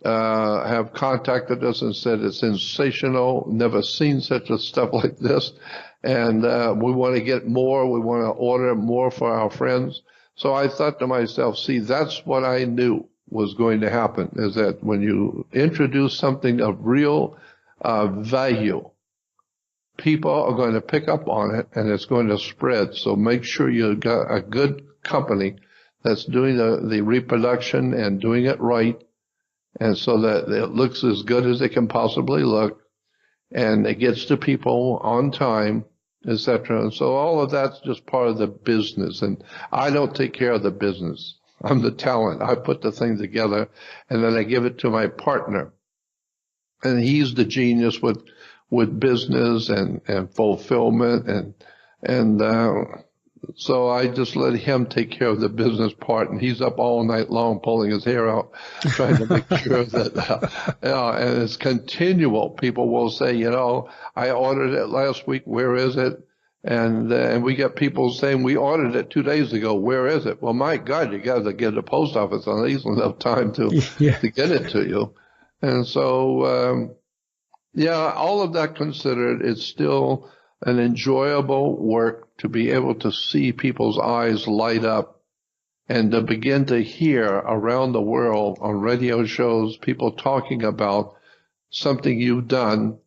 S2: have contacted us and said it's sensational, never seen such a stuff like this. And we want to get more. We want to order more for our friends. So I thought to myself, see, that's what I knew was going to happen, is that when you introduce something of real value, people are going to pick up on it and it's going to spread. So make sure you've got a good company that's doing the reproduction and doing it right, and so that it looks as good as it can possibly look, and it gets to people on time, etc. And so all of that's just part of the business. And I don't take care of the business. I'm the talent. I put the thing together, and then I give it to my partner. And he's the genius with business and fulfillment. And so I just let him take care of the business part. And he's up all night long pulling his hair out, trying to make sure that, and it's continual. People will say, I ordered it last week. Where is it? And we get people saying, we ordered it 2 days ago. Where is it? Well, my God, you got to get the post office on these enough time to get it to you. And so, all of that considered, it's still an enjoyable work to be able to see people's eyes light up and to begin to hear around the world on radio shows people talking about something you've done.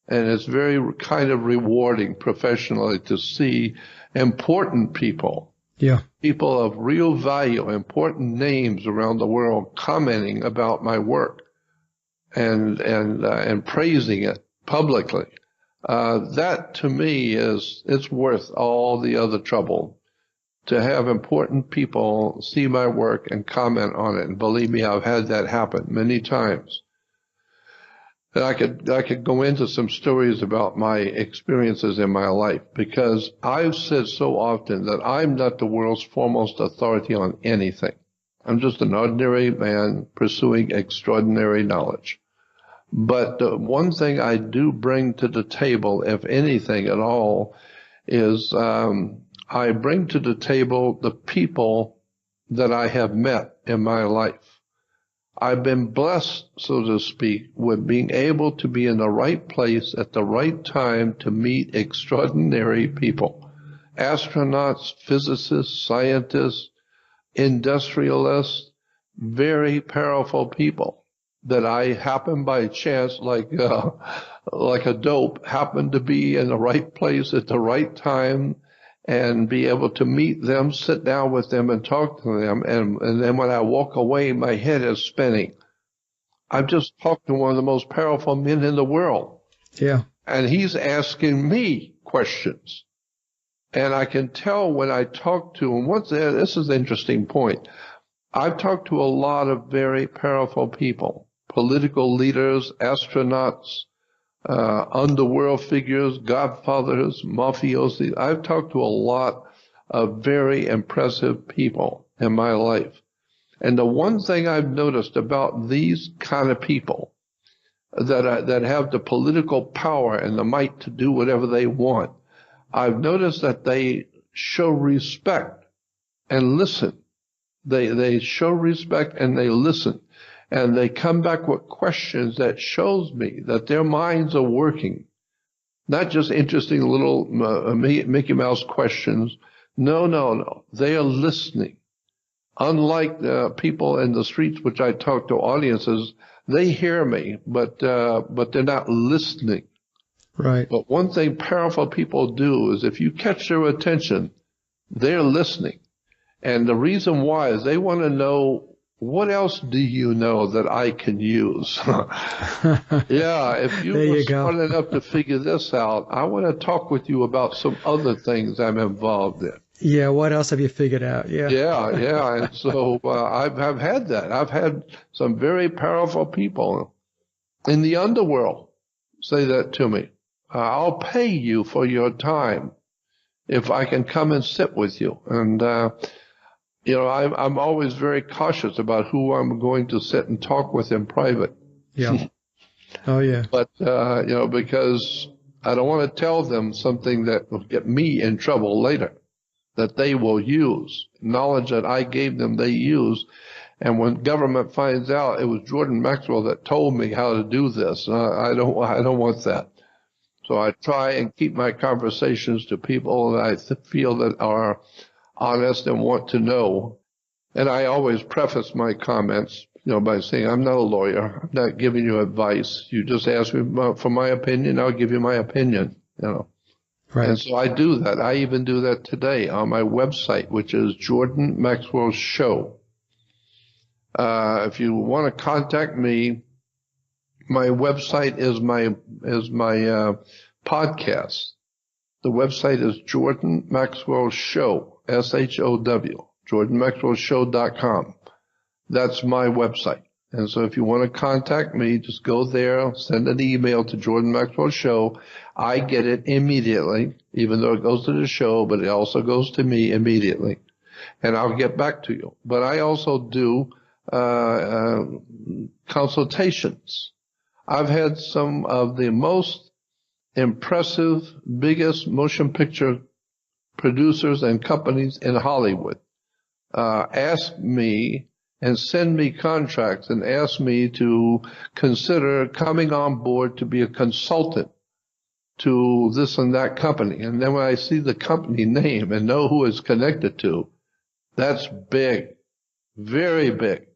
S2: And it's very kind of rewarding professionally to see important people, people of real value, important names around the world commenting about my work and praising it publicly. That to me it's worth all the other trouble to have important people see my work and comment on it. And believe me, I've had that happen many times. And I could go into some stories about my experiences in my life, because I've said so often that I'm not the world's foremost authority on anything. I'm just an ordinary man pursuing extraordinary knowledge. But the one thing I do bring to the table, if anything at all, is I bring to the table the people that I have met in my life. I've been blessed, so to speak, with being able to be in the right place at the right time to meet extraordinary people. Astronauts, physicists, scientists, industrialists, very powerful people that I happen by chance, like a dope, happen to be in the right place at the right time and be able to meet them, sit down with them and talk to them. And then when I walk away, my head is spinning. I've just talked to one of the most powerful men in the world.
S1: Yeah.
S2: And he's asking me questions. And I can tell when I talk to him, this is an interesting point. I've talked to a lot of very powerful people, political leaders, astronauts, underworld figures, godfathers, mafiosi. I've talked to a lot of very impressive people in my life. And the one thing I've noticed about these kind of people, that have the political power and the might to do whatever they want, I've noticed that they show respect and listen. They show respect and they listen. And they come back with questions that shows me that their minds are working. Not just interesting little Mickey Mouse questions. No. They are listening. Unlike the people in the streets, which I talk to audiences, they hear me, but they're not listening.
S1: Right.
S2: But one thing powerful people do is if you catch their attention, they're listening. And the reason why is they want to know, what else do you know that I can use? Yeah, if you were smart enough to figure this out, I want to talk with you about some other things I'm involved in.
S1: Yeah, what else have you figured out? Yeah.
S2: Yeah. And so I've had that. I've had some very powerful people in the underworld say that to me. I'll pay you for your time if I can come and sit with you. And, I'm always very cautious about who I'm going to sit and talk with in private.
S1: Yeah. Oh, yeah.
S2: But, because I don't want to tell them something that will get me in trouble later, that they will use. Knowledge that I gave them, they use. And when government finds out it was Jordan Maxwell that told me how to do this, I don't want that. So I try and keep my conversations to people that I feel that are honest and want to know. And I always preface my comments, by saying, I'm not a lawyer. I'm not giving you advice. You just ask me for my opinion, I'll give you my opinion,
S1: Right.
S2: And so I do that. I even do that today on my website, which is Jordan Maxwell Show. If you want to contact me, my website is my podcast. The website is Jordan Maxwell Show, SHOW, JordanMaxwellShow.com. That's my website. And so if you want to contact me, just go there, send an email to Jordan Maxwell Show. I get it immediately, even though it goes to the show, but it also goes to me immediately. And I'll get back to you. But I also do consultations. I've had some of the most impressive, biggest motion picture producers and companies in Hollywood ask me and send me contracts and ask me to consider coming on board to be a consultant to this and that company. And then when I see the company name and know who it's connected to, that's big, very big.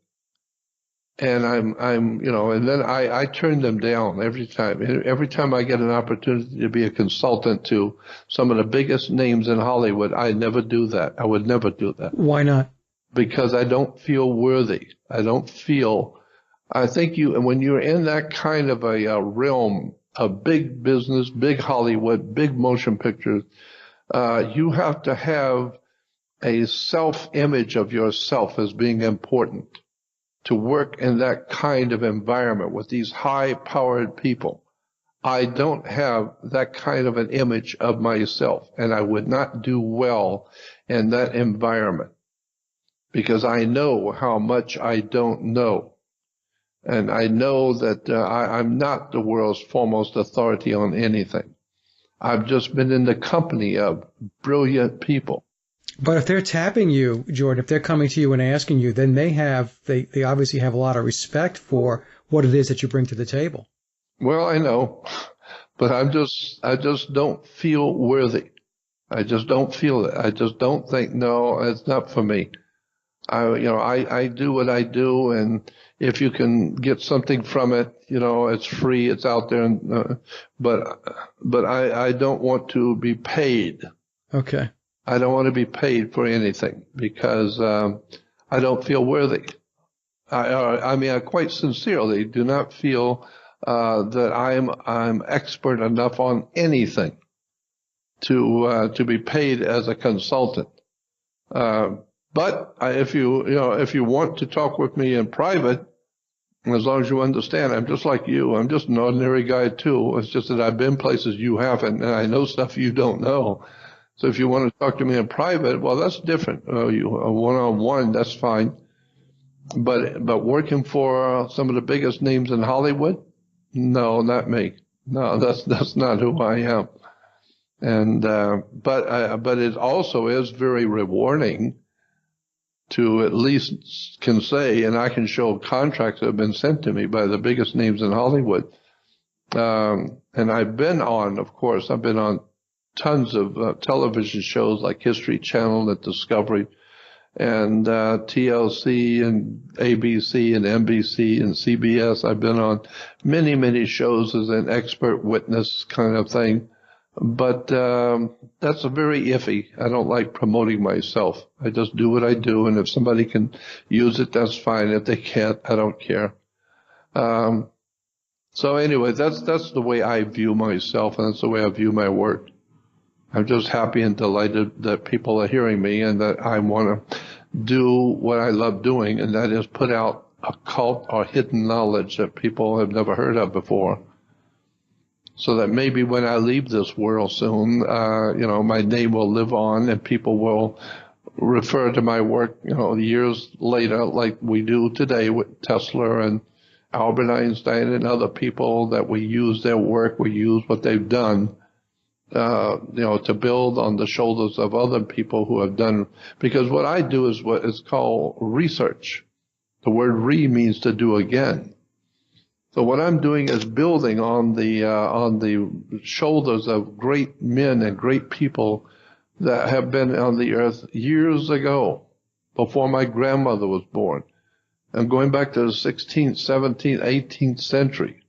S2: And and then I turn them down every time. Every time I get an opportunity to be a consultant to some of the biggest names in Hollywood, I never do that. I would never do that.
S1: Why not?
S2: Because I don't feel worthy. I think when you're in that kind of a realm of big business, big Hollywood, big motion pictures, you have to have a self-image of yourself as being important. To work in that kind of environment with these high-powered people. I don't have that kind of an image of myself, and I would not do well in that environment because I know how much I don't know. And I know that I'm not the world's foremost authority on anything. I've just been in the company of brilliant people.
S1: But if they're tapping you, Jordan, if they're coming to you and asking you, then they obviously have a lot of respect for what it is that you bring to the table.
S2: Well, I know, but I just don't feel worthy. I just don't feel it. I just don't think, no, it's not for me. I do what I do, and if you can get something from it, it's free, it's out there, but I don't want to be paid.
S1: Okay.
S2: I don't want to be paid for anything because I don't feel worthy. I quite sincerely do not feel that I'm expert enough on anything to be paid as a consultant. But if you want to talk with me in private, as long as you understand, I'm just like you. I'm just an ordinary guy too. It's just that I've been places you haven't, and I know stuff you don't know. So if you want to talk to me in private, well, that's different. One-on-one, that's fine. But working for some of the biggest names in Hollywood, No, not me. No, that's not who I am. And but it also is very rewarding to at least can say, and I can show contracts that have been sent to me by the biggest names in Hollywood. And I've been on, of course, I've been on tons of television shows like History Channel and Discovery and TLC and ABC and NBC and CBS. I've been on many, many shows as an expert witness kind of thing. But that's a very iffy. I don't like promoting myself. I just do what I do, and if somebody can use it, that's fine. If they can't, I don't care. So anyway, that's the way I view myself, and that's the way I view my work. I'm just happy and delighted that people are hearing me and that I want to do what I love doing, and that is put out occult or hidden knowledge that people have never heard of before. So that maybe when I leave this world soon, my name will live on and people will refer to my work, years later, like we do today with Tesla and Albert Einstein and other people, that we use their work, we use what they've done, to build on the shoulders of other people who have done. Because what I do is what is called research. The word means to do again. So what I'm doing is building on the shoulders of great men and great people that have been on the earth years ago, before my grandmother was born. I'm going back to the 16th, 17th, 18th century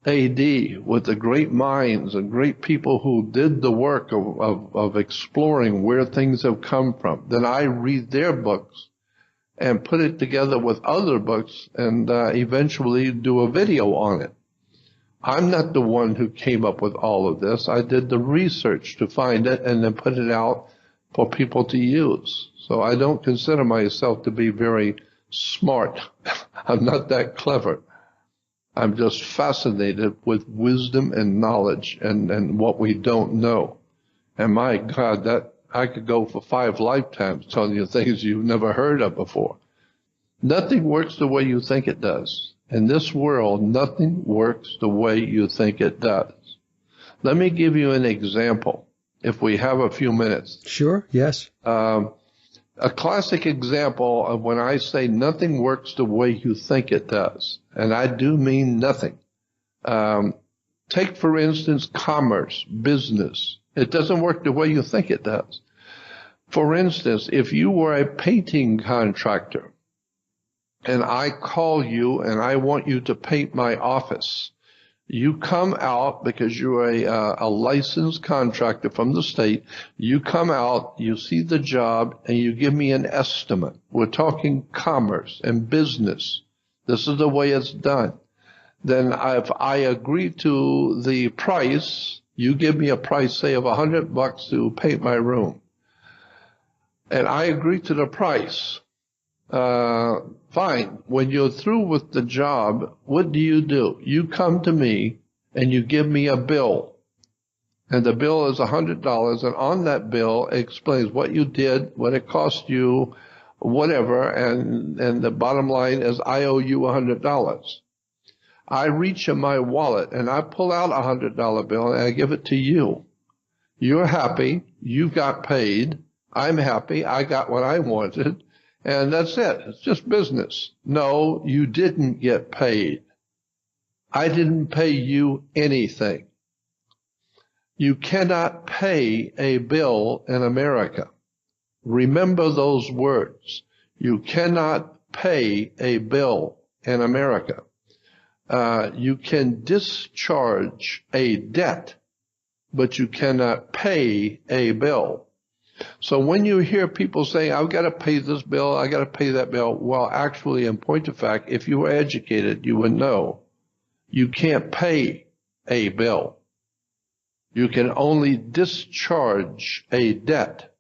S2: AD, with the great minds and great people who did the work of exploring where things have come from. Then I read their books and put it together with other books and eventually do a video on it. I'm not the one who came up with all of this. I did the research to find it and then put it out for people to use. So I don't consider myself to be very smart. I'm not that clever. I'm just fascinated with wisdom and knowledge and what we don't know. And my God, that I could go for 5 lifetimes telling you things you've never heard of before. Nothing works the way you think it does. In this world, nothing works the way you think it does. Let me give you an example, if we have a few minutes.
S1: Sure, yes.
S2: A classic example of when I say nothing works the way you think it does, and I do mean nothing. Take, for instance, commerce, business. It doesn't work the way you think it does. For instance, if you were a painting contractor and I call you and I want you to paint my office, you come out because you're a licensed contractor from the state. You come out, you see the job, and you give me an estimate. We're talking commerce and business. This is the way it's done. Then if I agree to the price, you give me a price, say, of $100 to paint my room. And I agree to the price. Fine. When you're through with the job, what do? You come to me and you give me a bill. And the bill is $100. And on that bill, it explains what you did, what it cost you, whatever. And the bottom line is I owe you $100. I reach in my wallet and I pull out a $100 bill and I give it to you. You're happy. You got paid. I'm happy. I got what I wanted. And that's it. It's just business. No, you didn't get paid. I didn't pay you anything. You cannot pay a bill in America. Remember those words. You cannot pay a bill in America. You can discharge a debt, but you cannot pay a bill. So when you hear people saying, I've got to pay this bill, I got to pay that bill, well, actually, in point of fact, if you were educated, you would know you can't pay a bill. You can only discharge a debt.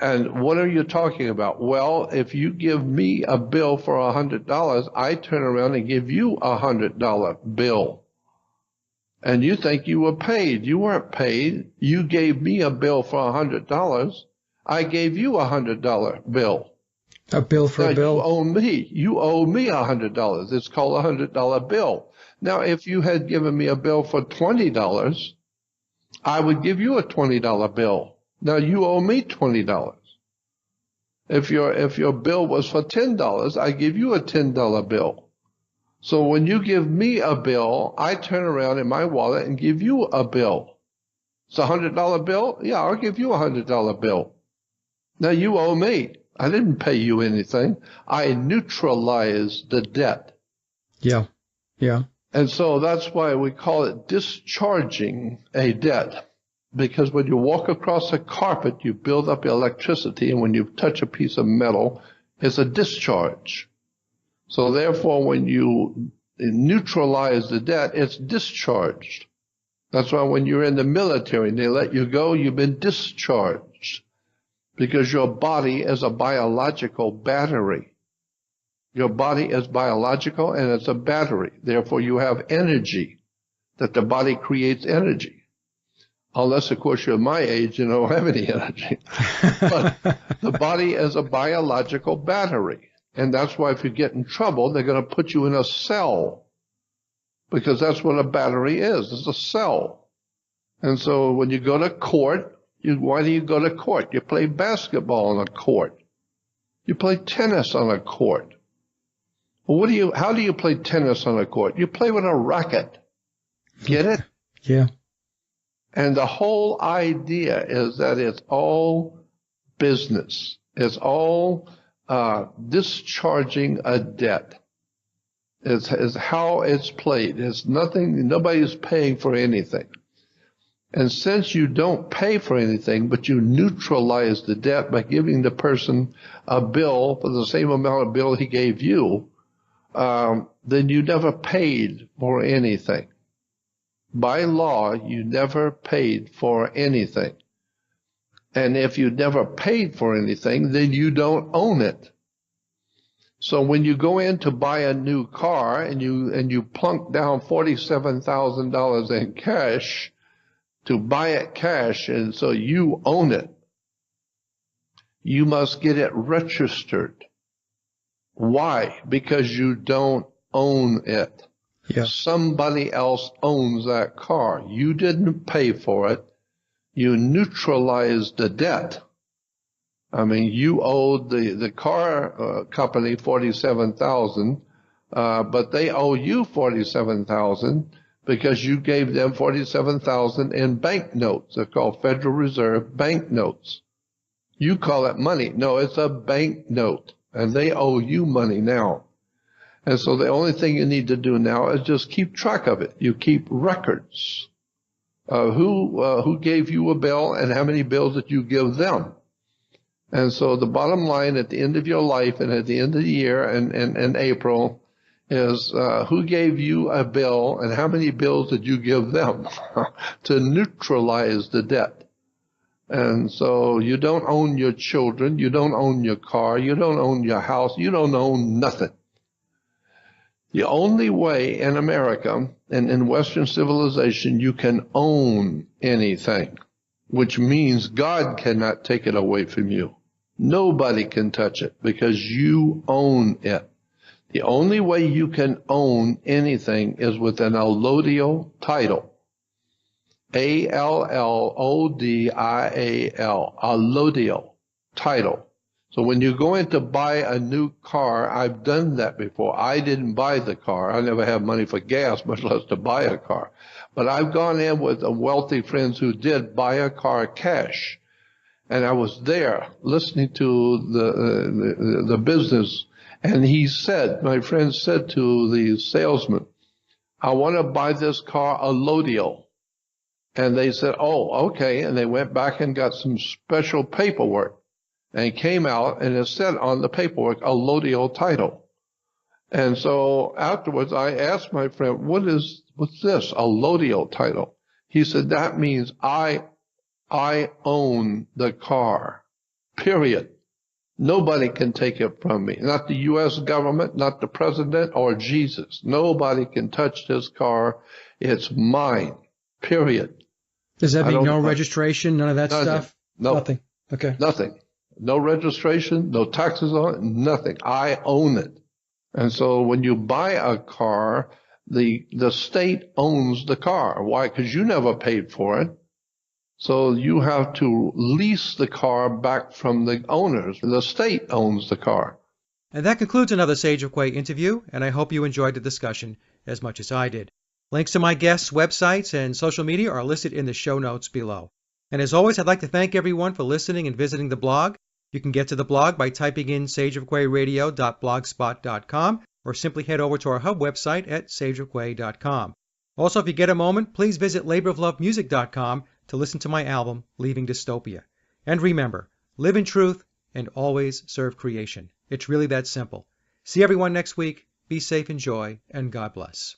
S2: And what are you talking about? Well, if you give me a bill for $100, I turn around and give you a $100 bill. And you think you were paid. You weren't paid. You gave me a bill for $100. I gave you a $100 bill.
S1: A bill for
S2: Now,
S1: a bill?
S2: you owe me $100. It's called a $100 bill. Now, if you had given me a bill for $20, I would give you a $20 bill. Now, you owe me $20. If your bill was for $10, I give you a $10 bill. So when you give me a bill, I turn around in my wallet and give you a bill. It's a $100 bill? Yeah, I'll give you a $100 bill. Now, you owe me. I didn't pay you anything. I neutralized the debt.
S1: Yeah. Yeah.
S2: And so that's why we call it discharging a debt. Because when you walk across a carpet, you build up electricity, and when you touch a piece of metal, it's a discharge. So therefore, when you neutralize the debt, it's discharged. That's why when you're in the military and they let you go, you've been discharged. Because your body is a biological battery. Your body is biological and it's a battery. Therefore, you have energy, that the body creates energy. Unless, of course, you're my age, you don't have any energy. But the body is a biological battery. And that's why if you get in trouble, they're going to put you in a cell. Because that's what a battery is. It's a cell. And so when you go to court, why do you go to court? You play basketball on a court. You play tennis on a court. Well, how do you play tennis on a court? You play with a racket. Get it?
S1: Yeah.
S2: And the whole idea is that it's all business. It's all discharging a debt. It's how it's played. It's nothing, nobody's paying for anything. And since you don't pay for anything, but you neutralize the debt by giving the person a bill for the same amount of bill he gave you, then you never paid for anything. By law, you never paid for anything. And if you never paid for anything, then you don't own it. So when you go in to buy a new car and you plunk down $47,000 in cash to buy it cash, and so you own it, you must get it registered. Why? Because you don't own it.
S1: Yeah.
S2: Somebody else owns that car. You didn't pay for it. You neutralized the debt. I mean, you owed the car company $47,000, but they owe you $47,000 because you gave them $47,000 in bank notes. They're called Federal Reserve bank notes. You call it money. No, it's a bank note, and they owe you money now. And so the only thing you need to do now is just keep track of it. You keep records. Who gave you a bill and how many bills did you give them? And so the bottom line at the end of your life and at the end of the year and April is who gave you a bill and how many bills did you give them to neutralize the debt. And so you don't own your children, you don't own your car, you don't own your house, you don't own nothing. The only way in America and in Western civilization you can own anything, which means God cannot take it away from you. Nobody can touch it because you own it. The only way you can own anything is with an allodial title. A-L-L-O-D-I-A-L, allodial title. So when you go in to buy a new car, I've done that before. I didn't buy the car. I never have money for gas, much less to buy a car. But I've gone in with wealthy friends who did buy a car cash. And I was there listening to the business. And he said, my friend said to the salesman, I want to buy this car allodial. And they said, oh, okay. And they went back and got some special paperwork. And it came out, and it said on the paperwork, allodial title. And so afterwards, I asked my friend, what's this, allodial title? He said, that means I own the car, period. Nobody can take it from me. Not the U.S. government, not the president, or Jesus. Nobody can touch this car. It's mine, period.
S1: Does that mean no registration, none of that stuff?
S2: No.
S1: Nothing. Okay.
S2: Nothing. No registration, no taxes on it, nothing. I own it. And so when you buy a car, the state owns the car. Why? Because you never paid for it. So you have to lease the car back from the owners. The state owns the car.
S1: And that concludes another Sage of Quay interview, and I hope you enjoyed the discussion as much as I did. Links to my guests' websites and social media are listed in the show notes below. And as always, I'd like to thank everyone for listening and visiting the blog. You can get to the blog by typing in sageofquayradio.blogspot.com or simply head over to our hub website at sageofquay.com. Also, if you get a moment, please visit laboroflovemusic.com to listen to my album, Leaving Dystopia. And remember, live in truth and always serve creation. It's really that simple. See everyone next week. Be safe, enjoy, and God bless.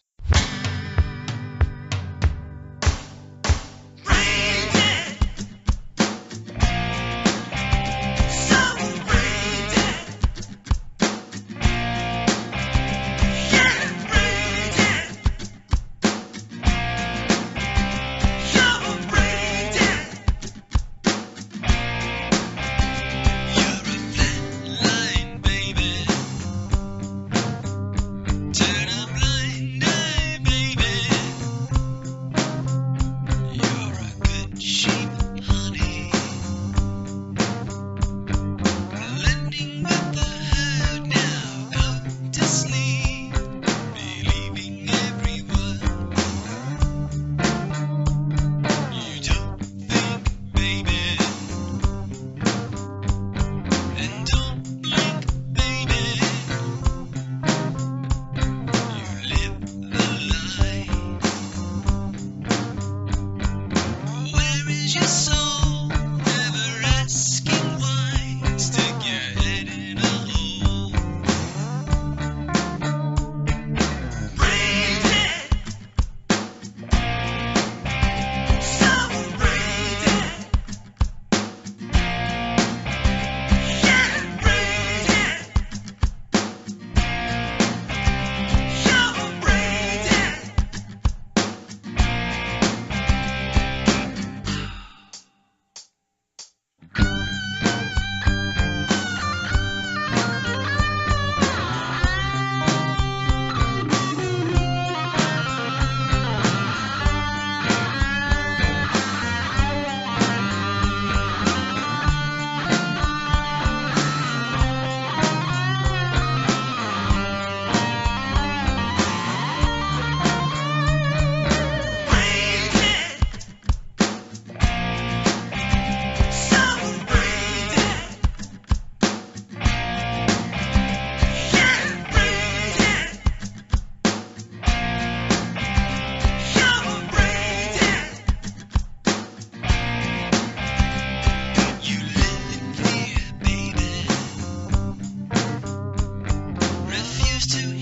S3: Refuse to